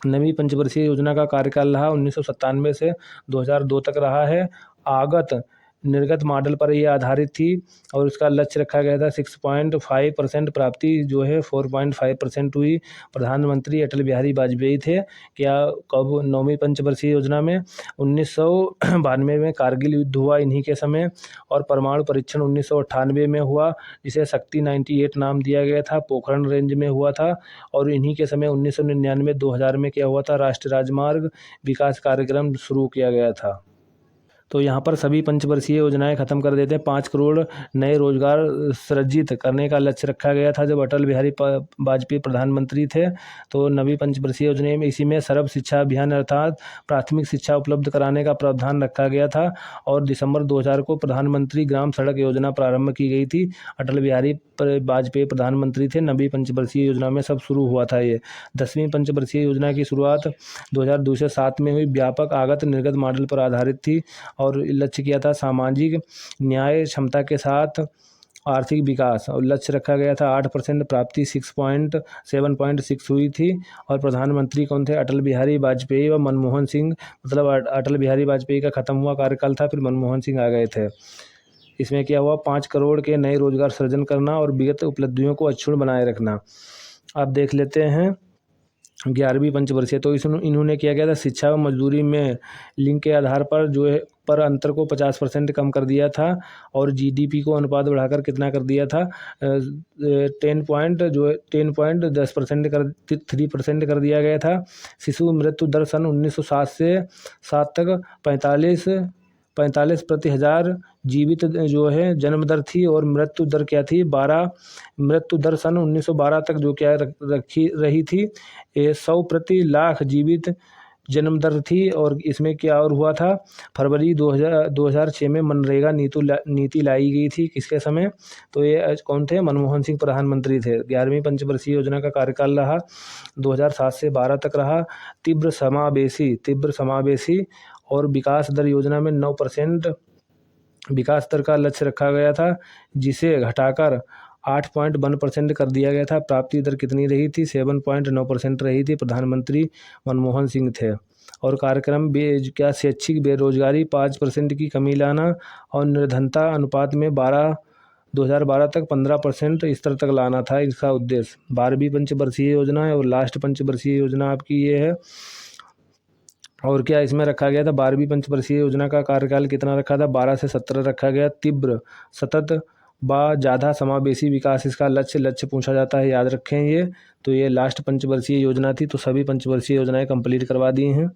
9वीं पंचवर्षीय योजना का कार्यकाल रहा 1997 से 2002 तक रहा है। आगत निर्गत मॉडल पर यह आधारित थी। और उसका लक्ष्य रखा गया था 6.5% प्राप्ति 4.5% हुई। प्रधानमंत्री अटल बिहारी वाजपेयी थे। क्या, कब, 9वीं पंचवर्षीय योजना में 1992 में कारगिल युद्ध हुआ इन्हीं के समय। और परमाणु परीक्षण 1998 में हुआ, जिसे शक्ति 98 नाम दिया गया था, पोखरण रेंज में हुआ था। और इन्हीं के समय 1999-2000 में क्या हुआ था, राष्ट्रीय राजमार्ग विकास कार्यक्रम शुरू किया गया था। तो यहाँ पर सभी पंचवर्षीय योजनाएं खत्म कर देते हैं। 5 करोड़ नए रोजगार सृजित करने का लक्ष्य रखा गया था जब अटल बिहारी वाजपेयी प्रधानमंत्री थे। तो 9वीं पंचवर्षीय योजना में इसी में सर्व शिक्षा अभियान अर्थात प्राथमिक शिक्षा उपलब्ध कराने का प्रावधान रखा गया था। और दिसंबर 2000 को प्रधानमंत्री ग्राम सड़क योजना प्रारंभ की गई थी। अटल बिहारी वाजपेयी प्रधानमंत्री थे। 9वीं पंचवर्षीय योजना में सब शुरू हुआ था ये। 10वीं पंचवर्षीय योजना की शुरुआत 2002 से 7 में हुई। व्यापक आगत निर्गत मॉडल पर आधारित थी। और लक्ष्य किया था सामाजिक न्याय, क्षमता के साथ आर्थिक विकास। और लक्ष्य रखा गया था 8% प्राप्ति 7.6 हुई थी। और प्रधानमंत्री कौन थे, अटल बिहारी वाजपेयी व मनमोहन सिंह। मतलब अटल बिहारी वाजपेयी का खत्म हुआ कार्यकाल था, फिर मनमोहन सिंह आ गए थे। इसमें क्या हुआ, 5 करोड़ के नए रोजगार सृजन करना और विगत उपलब्धियों को अक्षुण्ण बनाए रखना। अब देख लेते हैं 11वीं पंचवर्षीय। तो इन्होंने किया गया था शिक्षा व मजदूरी में लिंग के आधार पर पर अंतर को 50% कम कर दिया था। और जीडीपी को अनुपात बढ़ाकर कितना कर दिया था, 3% कर दिया गया था। शिशु मृत्यु दर सन 1960 से 7 तक 45 प्रति हजार जीवित जन्म दर थी। और मृत्यु दर क्या थी, 12। मृत्यु दर सन 1912 तक जो क्या रही थी, 100 प्रति लाख जीवित जन्म दर थी। और इसमें क्या और हुआ था, फरवरी 2006 में मनरेगा नीति लाई गई थी। किसके समय, तो ये कौन थे, मनमोहन सिंह प्रधानमंत्री थे। 11वीं पंचवर्षीय योजना का कार्यकाल रहा 2007 से 12 तक रहा। तीव्र समावेशी और विकास दर योजना में 9% विकास दर का लक्ष्य रखा गया था, जिसे घटाकर 8.1% कर दिया गया था। प्राप्ति दर कितनी रही थी, 7.9% रही थी। प्रधानमंत्री मनमोहन सिंह थे। और कार्यक्रम शैक्षिक बेरोजगारी 5% की कमी लाना और निर्धनता अनुपात में 2012 तक 15% स्तर तक लाना था इसका उद्देश्य। 12वीं पंचवर्षीय योजना है और लास्ट पंचवर्षीय योजना आपकी ये है और क्या इसमें रखा गया था 12वीं पंचवर्षीय योजना का कार्यकाल कितना रखा था, 12 से 17 रखा गया। तीव्र, सतत व ज़्यादा समावेशी विकास इसका लक्ष्य पूछा जाता है, याद रखें ये। तो ये लास्ट पंचवर्षीय योजना थी, तो सभी पंचवर्षीय योजनाएं कंप्लीट करवा दी हैं।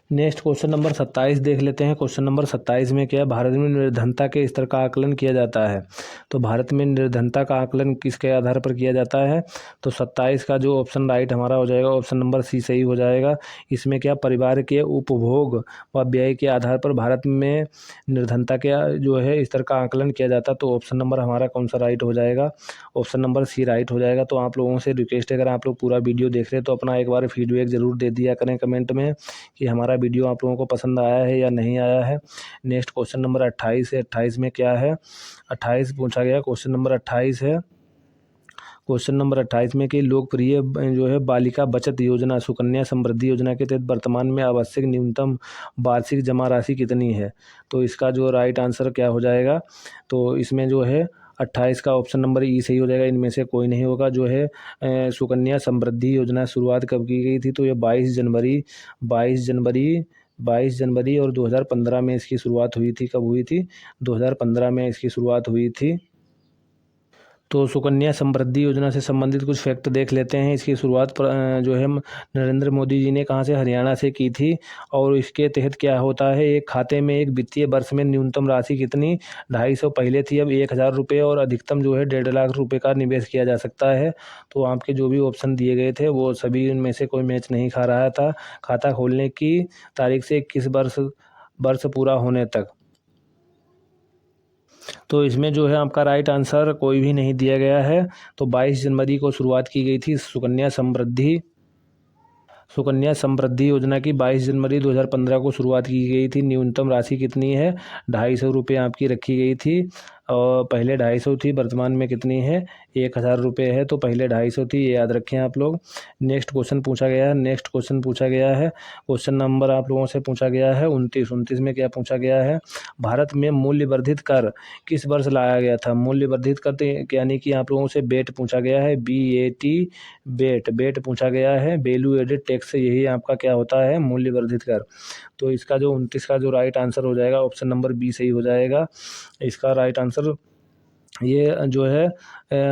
नेक्स्ट क्वेश्चन नंबर 27 देख लेते हैं। क्वेश्चन नंबर 27 में क्या है, भारत में निर्धनता के स्तर का आकलन किया जाता है। तो भारत में निर्धनता का आकलन किसके आधार पर किया जाता है, तो 27 का जो ऑप्शन राइट हमारा हो जाएगा, ऑप्शन नंबर सी सही हो जाएगा। इसमें क्या परिवार के उपभोग व व्यय के आधार पर भारत में निर्धनता के जो है स्तर का आकलन किया जाता है। तो ऑप्शन नंबर हमारा कौन सा राइट हो जाएगा, ऑप्शन नंबर सी राइट हो जाएगा। तो आप लोगों से रिक्वेस्ट है, अगर आप लोग पूरा वीडियो देख रहे हैं तो अपना एक बार फीडबैक ज़रूर दे दिया करें कमेंट में कि हमारा वीडियो आप लोगों को पसंद आया है या नहीं आया है। नेक्स्ट क्वेश्चन नंबर 28 है। 28 में क्या है, 28 पूछा गया, क्वेश्चन नंबर 28 है। क्वेश्चन नंबर 28 में कि लोकप्रिय जो है बालिका बचत योजना सुकन्या समृद्धि योजना के तहत वर्तमान में आवश्यक न्यूनतम वार्षिक जमा राशि कितनी है। तो इसका जो राइट आंसर क्या हो जाएगा, तो इसमें जो है 28 का ऑप्शन नंबर ई सही हो जाएगा, इनमें से कोई नहीं होगा। जो है सुकन्या समृद्धि योजना शुरुआत कब की गई थी, तो ये 22 जनवरी और 2015 में इसकी शुरुआत हुई थी। कब हुई थी, 2015 में इसकी शुरुआत हुई थी। तो सुकन्या समृद्धि योजना से संबंधित कुछ फैक्ट देख लेते हैं। इसकी शुरुआत जो है नरेंद्र मोदी जी ने कहाँ से, हरियाणा से की थी। और इसके तहत क्या होता है, एक खाते में एक वित्तीय वर्ष में न्यूनतम राशि कितनी, 250 पहले थी, अब 1000 रुपये और अधिकतम जो है 1.5 लाख रुपये का निवेश किया जा सकता है। तो आपके जो भी ऑप्शन दिए गए थे वो सभी उनमें से कोई मैच नहीं खा रहा था। खाता खोलने की तारीख से 21 वर्ष पूरा होने तक। तो इसमें जो है आपका राइट आंसर कोई भी नहीं दिया गया है। तो 22 जनवरी को शुरुआत की गई थी सुकन्या समृद्धि योजना की 22 जनवरी 2015 को शुरुआत की गई थी। न्यूनतम राशि कितनी है, 250 रुपये आपकी रखी गई थी। और पहले 250 थी, वर्तमान में कितनी है, 1000 रुपये है। तो पहले 250 थी, ये याद रखें आप लोग। नेक्स्ट क्वेश्चन पूछा गया है। क्वेश्चन नंबर आप लोगों से पूछा गया है 29 में क्या पूछा गया है, भारत में मूल्य वर्धित कर किस वर्ष लाया गया था। मूल्य वर्धित कर यानी कि आप लोगों से बेट पूछा गया है, BAT बेट पूछा गया है, वैल्यू एडेड टैक्स, यही आपका क्या होता है, मूल्य वर्धित कर। तो इसका जो 29 का जो राइट आंसर हो जाएगा, ऑप्शन नंबर बी सही हो जाएगा। इसका राइट आंसर ये जो है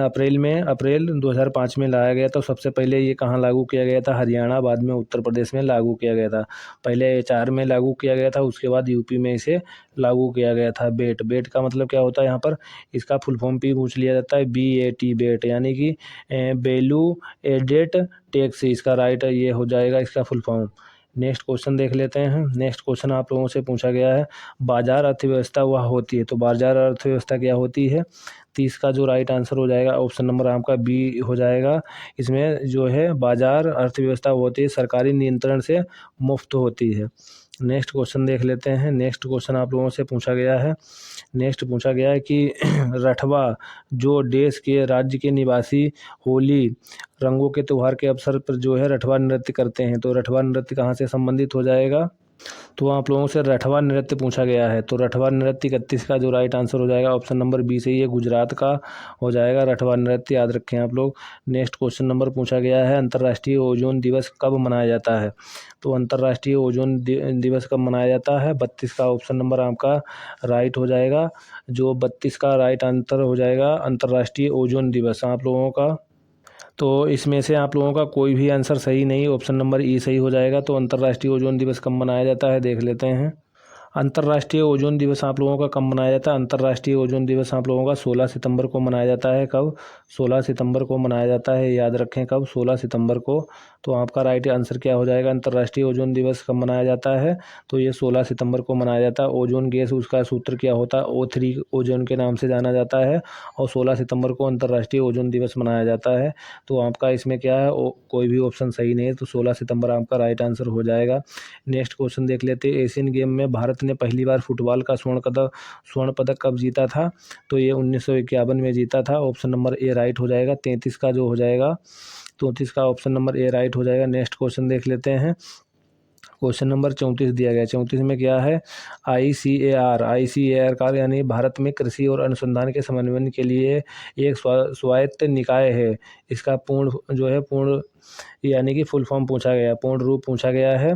अप्रैल 2005 में लाया गया था। सबसे पहले ये कहाँ लागू किया गया था, हरियाणा, बाद में उत्तर प्रदेश में लागू किया गया था। पहले HR में लागू किया गया था, उसके बाद UP में इसे लागू किया गया था। बेट का मतलब क्या होता है, यहाँ पर इसका फुल फॉर्म भी पूछ लिया जाता है, BAT बेट, यानी कि वैल्यू एडेड टैक्स। इसका राइट ये हो जाएगा, इसका फुल फॉर्म। नेक्स्ट क्वेश्चन देख लेते हैं। नेक्स्ट क्वेश्चन आप लोगों से पूछा गया है, बाजार अर्थव्यवस्था वह होती है। तो बाजार अर्थव्यवस्था क्या होती है, 30 का जो राइट आंसर हो जाएगा, ऑप्शन नंबर आपका बी हो जाएगा। इसमें जो है बाजार अर्थव्यवस्था होती है, सरकारी नियंत्रण से मुक्त होती है। नेक्स्ट क्वेश्चन देख लेते हैं। नेक्स्ट क्वेश्चन आप लोगों से पूछा गया है कि रठवा जो देश के राज्य के निवासी होली रंगों के त्यौहार के अवसर पर जो है रठवा नृत्य करते हैं। तो रठवा नृत्य कहाँ से संबंधित हो जाएगा, तो आप लोगों से रठवा नृत्य पूछा गया है। तो रठवा नृत्य 31 का जो राइट आंसर हो जाएगा, ऑप्शन नंबर बी सही है, गुजरात का हो जाएगा रठवा नृत्य, याद रखें आप लोग। नेक्स्ट क्वेश्चन नंबर पूछा गया है, अंतर्राष्ट्रीय ओजोन दिवस कब मनाया जाता है। तो अंतर्राष्ट्रीय ओजोन दिवस कब मनाया जाता है, 32 का ऑप्शन नंबर आपका राइट हो जाएगा। जो 32 का राइट आंसर हो जाएगा, अंतर्राष्ट्रीय ओजोन दिवस आप लोगों का। तो इसमें से आप लोगों का कोई भी आंसर सही नहीं, ऑप्शन नंबर ई सही हो जाएगा। तो अंतर्राष्ट्रीय ओजोन दिवस कब मनाया जाता है, देख लेते हैं। अंतर्राष्ट्रीय ओजोन दिवस आप लोगों का कब मनाया जाता है, अंतर्राष्ट्रीय ओजोन दिवस आप लोगों का 16 सितंबर को मनाया जाता है। कब, 16 सितंबर को मनाया जाता है, याद रखें कब, 16 सितंबर को। तो आपका राइट आंसर क्या हो जाएगा, अंतर्राष्ट्रीय ओजोन दिवस कब मनाया जाता है, तो ये 16 सितंबर को मनाया जाता है। ओजोन गैस, उसका सूत्र क्या होता है, O3 ओजोन के नाम से जाना जाता है, और 16 सितंबर को अंतर्राष्ट्रीय ओजोन दिवस मनाया जाता है। तो आपका इसमें क्या है, कोई भी ऑप्शन सही नहीं है, तो 16 सितंबर आपका राइट आंसर हो जाएगा। नेक्स्ट क्वेश्चन देख लेते हैं। एशियन गेम में भारत ने पहली बार फुटबॉल का स्वर्ण पदक कब जीता था, तो ये 1951 में जीता था, ऑप्शन नंबर ए राइट हो जाएगा। 33 का जो हो जाएगा, 34 का ऑप्शन नंबर ए राइट हो जाएगा। नेक्स्ट क्वेश्चन देख लेते हैं। क्वेश्चन नंबर 34 दिया गया। 34 में क्या है, ICAR का यानी भारत में कृषि और अनुसंधान के समन्वय के लिए एक स्वायत्त निकाय है। इसका पूर्ण यानी कि फुल फॉर्म पूछा गया, पूर्ण रूप पूछा गया है।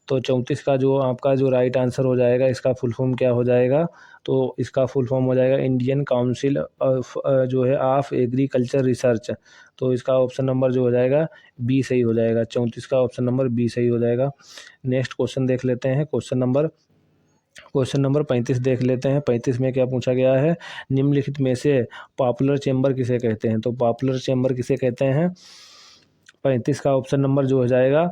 तो 34 का जो आपका जो राइट आंसर हो जाएगा, इसका फुल फॉर्म क्या हो जाएगा, तो इसका फुल फॉर्म हो जाएगा इंडियन काउंसिल ऑफ जो है ऑफ एग्रीकल्चर रिसर्च। तो इसका ऑप्शन नंबर जो हो जाएगा बी सही हो जाएगा, 34 का ऑप्शन नंबर बी सही हो जाएगा। नेक्स्ट क्वेश्चन देख लेते हैं, क्वेश्चन नंबर 35 देख लेते हैं। 35 में क्या पूछा गया है, निम्नलिखित में से पॉपुलर चेंबर किसे कहते हैं। तो पॉपुलर चेंबर किसे कहते हैं, 35 का ऑप्शन नंबर जो हो जाएगा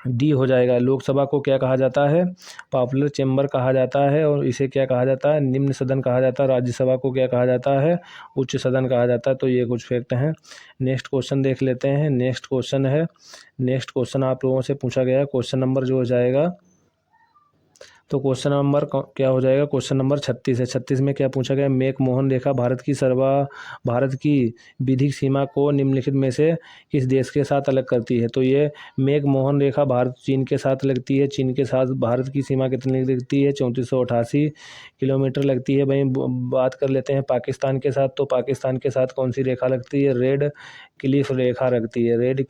डी हो जाएगा। लोकसभा को क्या कहा जाता है, पॉपुलर चेंबर कहा जाता है, और इसे क्या कहा जाता है, निम्न सदन कहा जाता है। राज्यसभा को क्या कहा जाता है, उच्च सदन कहा जाता है। तो ये कुछ फैक्ट हैं। नेक्स्ट क्वेश्चन देख लेते हैं। नेक्स्ट क्वेश्चन आप लोगों से पूछा गया है, क्वेश्चन नंबर जो हो जाएगा, तो क्वेश्चन नंबर क्या हो जाएगा, क्वेश्चन नंबर 36 है। 36 में क्या पूछा गया, मेक मोहन रेखा भारत की विधिक सीमा को निम्नलिखित में से किस देश के साथ अलग करती है। तो ये मेक मोहन रेखा भारत चीन के साथ लगती है। चीन के साथ भारत की सीमा कितनी लगती है, 3488 किलोमीटर लगती है। वहीं बात कर लेते हैं पाकिस्तान के साथ, तो पाकिस्तान के साथ कौन सी रेखा लगती है, रेड क्लिफ रेखा लगती है, रेड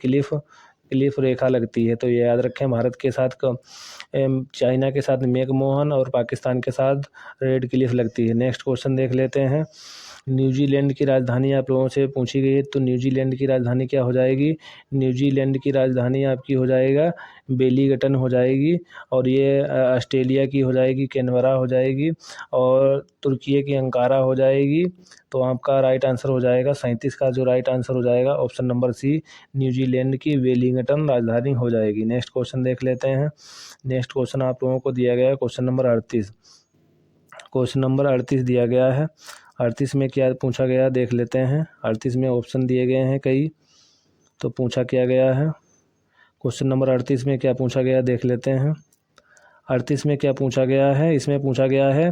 क्लिफ रेखा लगती है। तो ये याद रखें, भारत के साथ चाइना के साथ मैकमोहन और पाकिस्तान के साथ रेड क्लिफ लगती है। नेक्स्ट क्वेश्चन देख लेते हैं। न्यूजीलैंड की राजधानी आप लोगों से पूछी गई है, तो न्यूजीलैंड की राजधानी क्या हो जाएगी, न्यूजीलैंड की राजधानी आपकी हो जाएगा वेलिंगटन हो जाएगी, और ये ऑस्ट्रेलिया की हो जाएगी कैनबरा हो जाएगी, और तुर्की की अंकारा हो जाएगी। तो आपका राइट आंसर हो जाएगा 37 का जो राइट आंसर हो जाएगा ऑप्शन नंबर सी, न्यूजीलैंड की वेलिंगटन राजधानी हो जाएगी। नेक्स्ट क्वेश्चन देख लेते हैं। नेक्स्ट क्वेश्चन आप लोगों को दिया गया है क्वेश्चन नंबर 38। क्वेश्चन नंबर 38 दिया गया है। 38 में क्या पूछा गया देख लेते हैं। 38 में ऑप्शन दिए गए हैं कई, तो पूछा क्या गया है, क्वेश्चन नंबर 38 में क्या पूछा गया देख लेते हैं। 38 में क्या पूछा गया है, इसमें पूछा गया है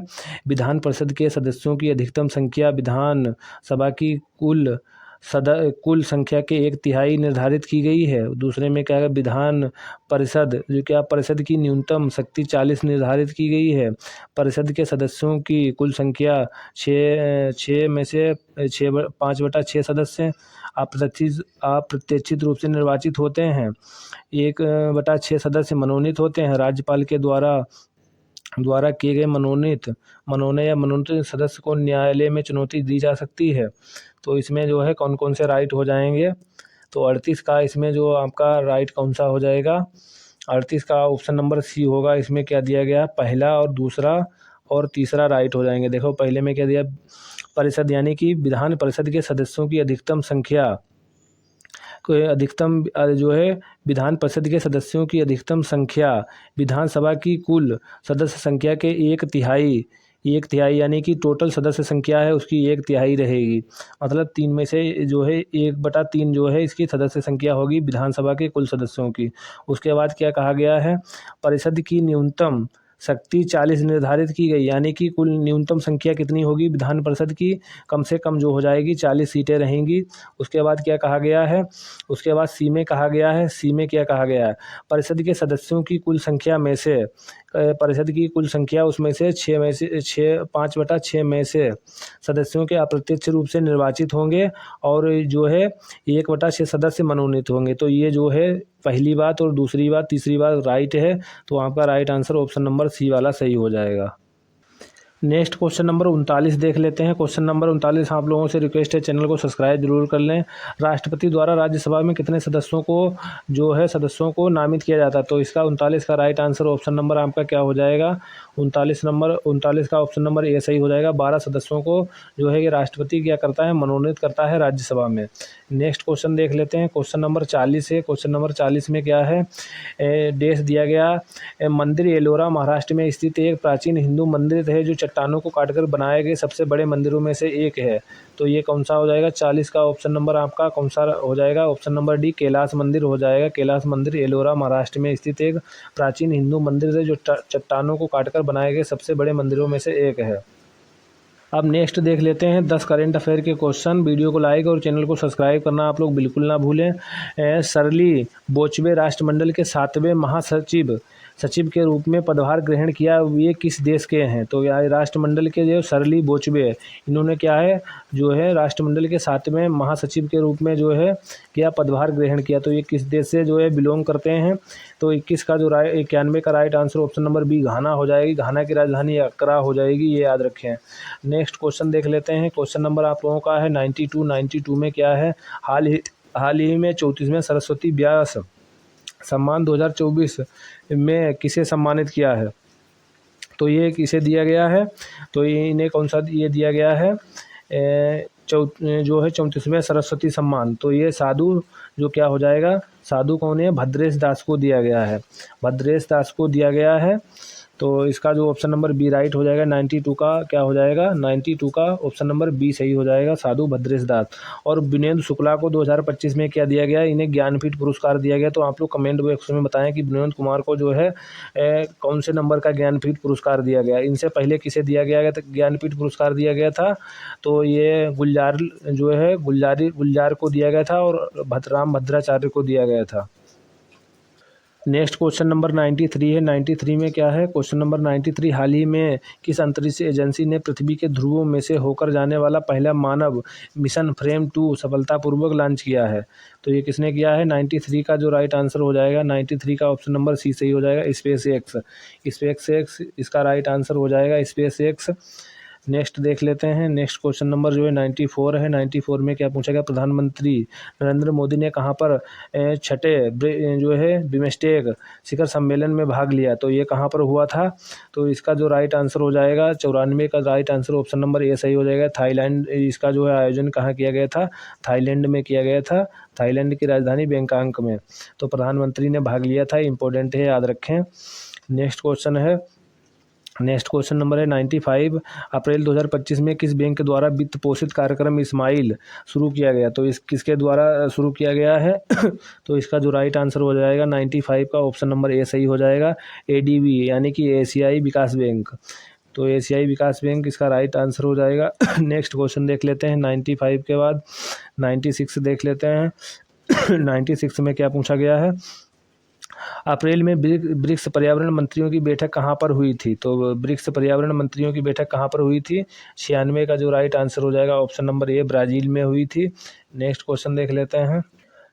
विधान परिषद के सदस्यों की अधिकतम संख्या विधान सभा की कुल संख्या के 1/3 निर्धारित की गई है। दूसरे में क्या है, विधान परिषद जो क्या परिषद की न्यूनतम शक्ति 40 निर्धारित की गई है। परिषद के सदस्यों की कुल संख्या 6 में से 5/6 सदस्य अप्रत्याशित रूप से निर्वाचित होते हैं। 1/6 सदस्य मनोनीत होते हैं। राज्यपाल के द्वारा किए गए मनोनीत सदस्य को न्यायालय में चुनौती दी जा सकती है। तो इसमें जो है कौन कौन से राइट हो जाएंगे, तो 38 का इसमें जो आपका राइट कौन सा हो जाएगा, 38 का ऑप्शन नंबर सी होगा। इसमें क्या दिया गया, पहला और दूसरा और तीसरा राइट हो जाएंगे। देखो पहले में क्या दिया, परिषद यानी कि विधान परिषद के सदस्यों की अधिकतम संख्या जो है विधान परिषद के सदस्यों की अधिकतम संख्या विधानसभा की कुल सदस्य संख्या के 1/3 यानी कि टोटल सदस्य संख्या है उसकी 1/3 रहेगी। मतलब 3 में से जो है 1/3 जो है इसकी सदस्य संख्या होगी विधानसभा के कुल सदस्यों की। उसके बाद क्या कहा गया है, परिषद की न्यूनतम शक्ति 40 निर्धारित की गई, यानी कि कुल न्यूनतम संख्या कितनी होगी विधान परिषद की, कम से कम जो हो जाएगी 40 सीटें रहेंगी। उसके बाद क्या कहा गया है, उसके बाद सी में कहा गया है, सी में क्या कहा गया है, परिषद के सदस्यों की कुल संख्या में से परिषद की कुल संख्या उसमें से 5/6 में से सदस्यों के अप्रत्यक्ष रूप से निर्वाचित होंगे, और जो है 1/6 सदस्य मनोनीत होंगे। तो ये जो है पहली बात और दूसरी बात तीसरी बात राइट है। तो आपका right answer option number C वाला सही हो जाएगा। नेक्स्ट क्वेश्चन नंबर 39 देख लेते हैं। क्वेश्चन नंबर 39 आप लोगों से रिक्वेस्ट है चैनल को सब्सक्राइब जरूर कर लें। राष्ट्रपति द्वारा राज्यसभा में कितने सदस्यों को नामित किया जाता है। तो इसका 39 का राइट आंसर ऑप्शन नंबर आपका क्या हो जाएगा, 39 का ऑप्शन नंबर ए सही हो जाएगा। 12 सदस्यों को जो है कि राष्ट्रपति क्या करता है, मनोनीत करता है राज्यसभा में। नेक्स्ट क्वेश्चन देख लेते हैं। क्वेश्चन नंबर 40 है। क्वेश्चन नंबर 40 में क्या है, देश दिया गया मंदिर एलोरा महाराष्ट्र में स्थित एक प्राचीन हिंदू मंदिर है जो चट्टानों को काटकर बनाए गए सबसे बड़े मंदिरों में से एक है। तो ये कौन सा हो जाएगा, 40 का ऑप्शन नंबर आपका कौन सा हो जाएगा, ऑप्शन नंबर डी कैलाश मंदिर हो जाएगा। कैलाश मंदिर एलोरा महाराष्ट्र में स्थित एक प्राचीन हिंदू मंदिर है जो चट्टानों को काटकर बनाए गए सबसे बड़े मंदिरों में से एक है। अब नेक्स्ट देख लेते हैं 10 करंट अफेयर के क्वेश्चन। वीडियो को लाइक और चैनल को सब्सक्राइब करना आप लोग बिल्कुल ना भूलें। शर्ली बोचवे राष्ट्रमंडल के 7वें महासचिव सचिव के रूप में पदभार ग्रहण किया ये किस देश के हैं? तो यह राष्ट्रमंडल के जो सरली बोचबे है, इन्होंने क्या है जो है राष्ट्रमंडल के 7वें महासचिव के रूप में जो है क्या पदभार ग्रहण किया। तो ये किस देश से जो है बिलोंग करते हैं? तो 21 का जो 91 का right answer option number B Ghana हो जाएगी। घाना की राजधानी अक्रा हो जाएगी, ये याद रखें। नेक्स्ट क्वेश्चन देख लेते हैं। क्वेश्चन नंबर आप लोगों का है 92 में क्या है, हाल ही में 34वें सरस्वती व्यास सम्मान 2024 में किसे सम्मानित किया है? तो ये किसे दिया गया है? तो ये इन्हें कौन सा ये दिया गया है? जो है 34वें सरस्वती सम्मान। तो ये साधु जो क्या हो जाएगा, साधु कौन है? भद्रेश दास को दिया गया है, भद्रेश दास को दिया गया है। तो इसका जो ऑप्शन नंबर बी राइट हो जाएगा। 92 का क्या हो जाएगा? 92 का ऑप्शन नंबर बी सही हो जाएगा, साधु भद्रेश दास। और विनोद शुक्ला को 2025 में क्या दिया गया? इन्हें ज्ञानपीठ पुरस्कार दिया गया। तो आप लोग कमेंट बॉक्स में बताएं कि विनोद कुमार को जो है कौन से नंबर का ज्ञानपीठ पुरस्कार दिया गया। इनसे पहले किसे दिया गया ज्ञानपीठ पुरस्कार दिया गया था? तो ये गुलजार जो है गुलजार को दिया गया था और राम भद्राचार्य को दिया गया था। नेक्स्ट क्वेश्चन नंबर 93 है। 93 में क्या है? क्वेश्चन नंबर 93, हाल ही में किस अंतरिक्ष एजेंसी ने पृथ्वी के ध्रुवों में से होकर जाने वाला पहला मानव मिशन फ्रेम 2 सफलतापूर्वक लॉन्च किया है? तो ये किसने किया है? 93 का जो राइट आंसर हो जाएगा 93 का ऑप्शन नंबर सी सही हो जाएगा, स्पेस एक्स इसका राइट आंसर हो जाएगा, स्पेस एक्स। नेक्स्ट देख लेते हैं। नेक्स्ट क्वेश्चन नंबर जो है 94 है। 94 में क्या पूछा गया? प्रधानमंत्री नरेंद्र मोदी ने कहाँ पर छठे जो है बिमस्टेक शिखर सम्मेलन में भाग लिया? तो ये कहाँ पर हुआ था? तो इसका जो राइट आंसर हो जाएगा 94 का right answer option number A सही हो जाएगा, थाईलैंड। इसका जो है आयोजन कहाँ किया गया था? थाईलैंड में किया गया था, थाईलैंड की राजधानी बैंकॉक में। तो प्रधानमंत्री ने भाग लिया था, इंपॉर्टेंट है, याद रखें। नेक्स्ट क्वेश्चन नंबर है 95, अप्रैल 2025 में किस बैंक द्वारा वित्त पोषित कार्यक्रम इस्माइल शुरू किया गया? तो इस किसके द्वारा शुरू किया गया है? तो इसका जो राइट आंसर हो जाएगा 95 का ऑप्शन नंबर ए सही हो जाएगा, ADB यानी कि एशियाई विकास बैंक। तो एशियाई विकास बैंक इसका राइट आंसर हो जाएगा। नेक्स्ट क्वेश्चन देख लेते हैं 95 के बाद 96 देख लेते हैं। 96 में क्या पूछा गया है? अप्रैल में ब्रिक्स पर्यावरण मंत्रियों की बैठक कहाँ पर हुई थी? तो ब्रिक्स पर्यावरण मंत्रियों की बैठक कहाँ पर हुई थी? 96 का जो राइट आंसर हो जाएगा ऑप्शन नंबर ए ब्राज़ील में हुई थी। नेक्स्ट क्वेश्चन देख लेते हैं।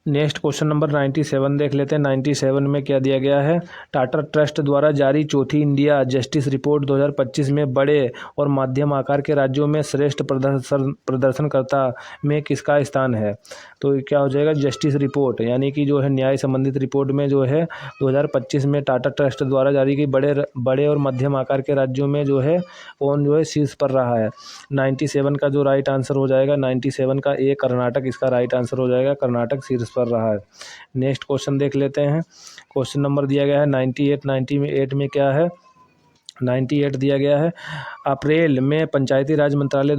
नेक्स्ट क्वेश्चन नंबर 97 देख लेते हैं। 97 में क्या दिया गया है? टाटा ट्रस्ट द्वारा जारी चौथी इंडिया जस्टिस रिपोर्ट 2025 में बड़े और मध्यम आकार के राज्यों में श्रेष्ठ प्रदर्शनकर्ता में किसका स्थान है? तो क्या हो जाएगा? जस्टिस रिपोर्ट यानी कि जो है न्याय संबंधित रिपोर्ट में जो है 2025 में टाटा ट्रस्ट द्वारा जारी की बड़े और मध्यम आकार के राज्यों में जो है कौन जो है शीर्ष पर रहा है? 97 का जो राइट आंसर हो जाएगा 97 का ए कर्नाटक इसका राइट आंसर हो जाएगा, कर्नाटक शीर्ष पर रहा है। नेक्स्ट क्वेश्चन देख लेते हैं। क्वेश्चन नंबर दिया गया है 98 में क्या है? 98 दिया गया है, अप्रैल में पंचायती राज मंत्रालय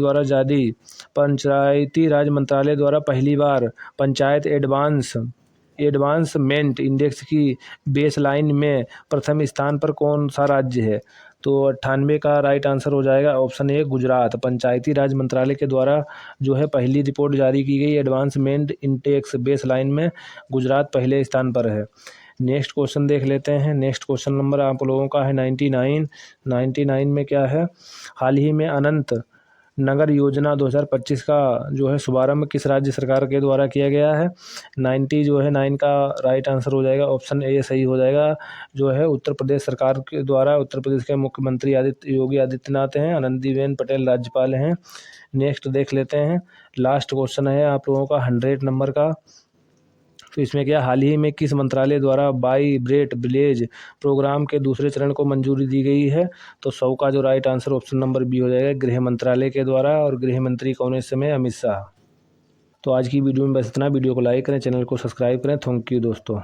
द्वारा पहली बार पंचायत एडवांसमेंट इंडेक्स की बेसलाइन में प्रथम स्थान पर कौन सा राज्य है? तो 98 का राइट आंसर हो जाएगा ऑप्शन ए गुजरात। पंचायती राज मंत्रालय के द्वारा जो है पहली रिपोर्ट जारी की गई एडवांसमेंट इंडेक्स बेसलाइन में गुजरात पहले स्थान पर है। नेक्स्ट क्वेश्चन देख लेते हैं। नेक्स्ट क्वेश्चन नंबर आप लोगों का है 99 में क्या है? हाल ही में अनंत नगर योजना 2025 का जो है शुभारंभ किस राज्य सरकार के द्वारा किया गया है? 9 का राइट आंसर हो जाएगा ऑप्शन ए सही हो जाएगा, जो है उत्तर प्रदेश सरकार के द्वारा। उत्तर प्रदेश के मुख्यमंत्री योगी आदित्यनाथ हैं, आनंदीबेन पटेल राज्यपाल हैं। नेक्स्ट देख लेते हैं। लास्ट क्वेश्चन है आप लोगों का 100 नंबर का। तो इसमें क्या, हाल ही में किस मंत्रालय द्वारा वाइब्रेट विलेज प्रोग्राम के दूसरे चरण को मंजूरी दी गई है? तो 100 का जो right answer option number B हो जाएगा, गृह मंत्रालय के द्वारा। और गृह मंत्री कौन है इस समय? अमित शाह। तो आज की वीडियो में बस इतना। वीडियो को लाइक करें, चैनल को सब्सक्राइब करें। थैंक यू दोस्तों।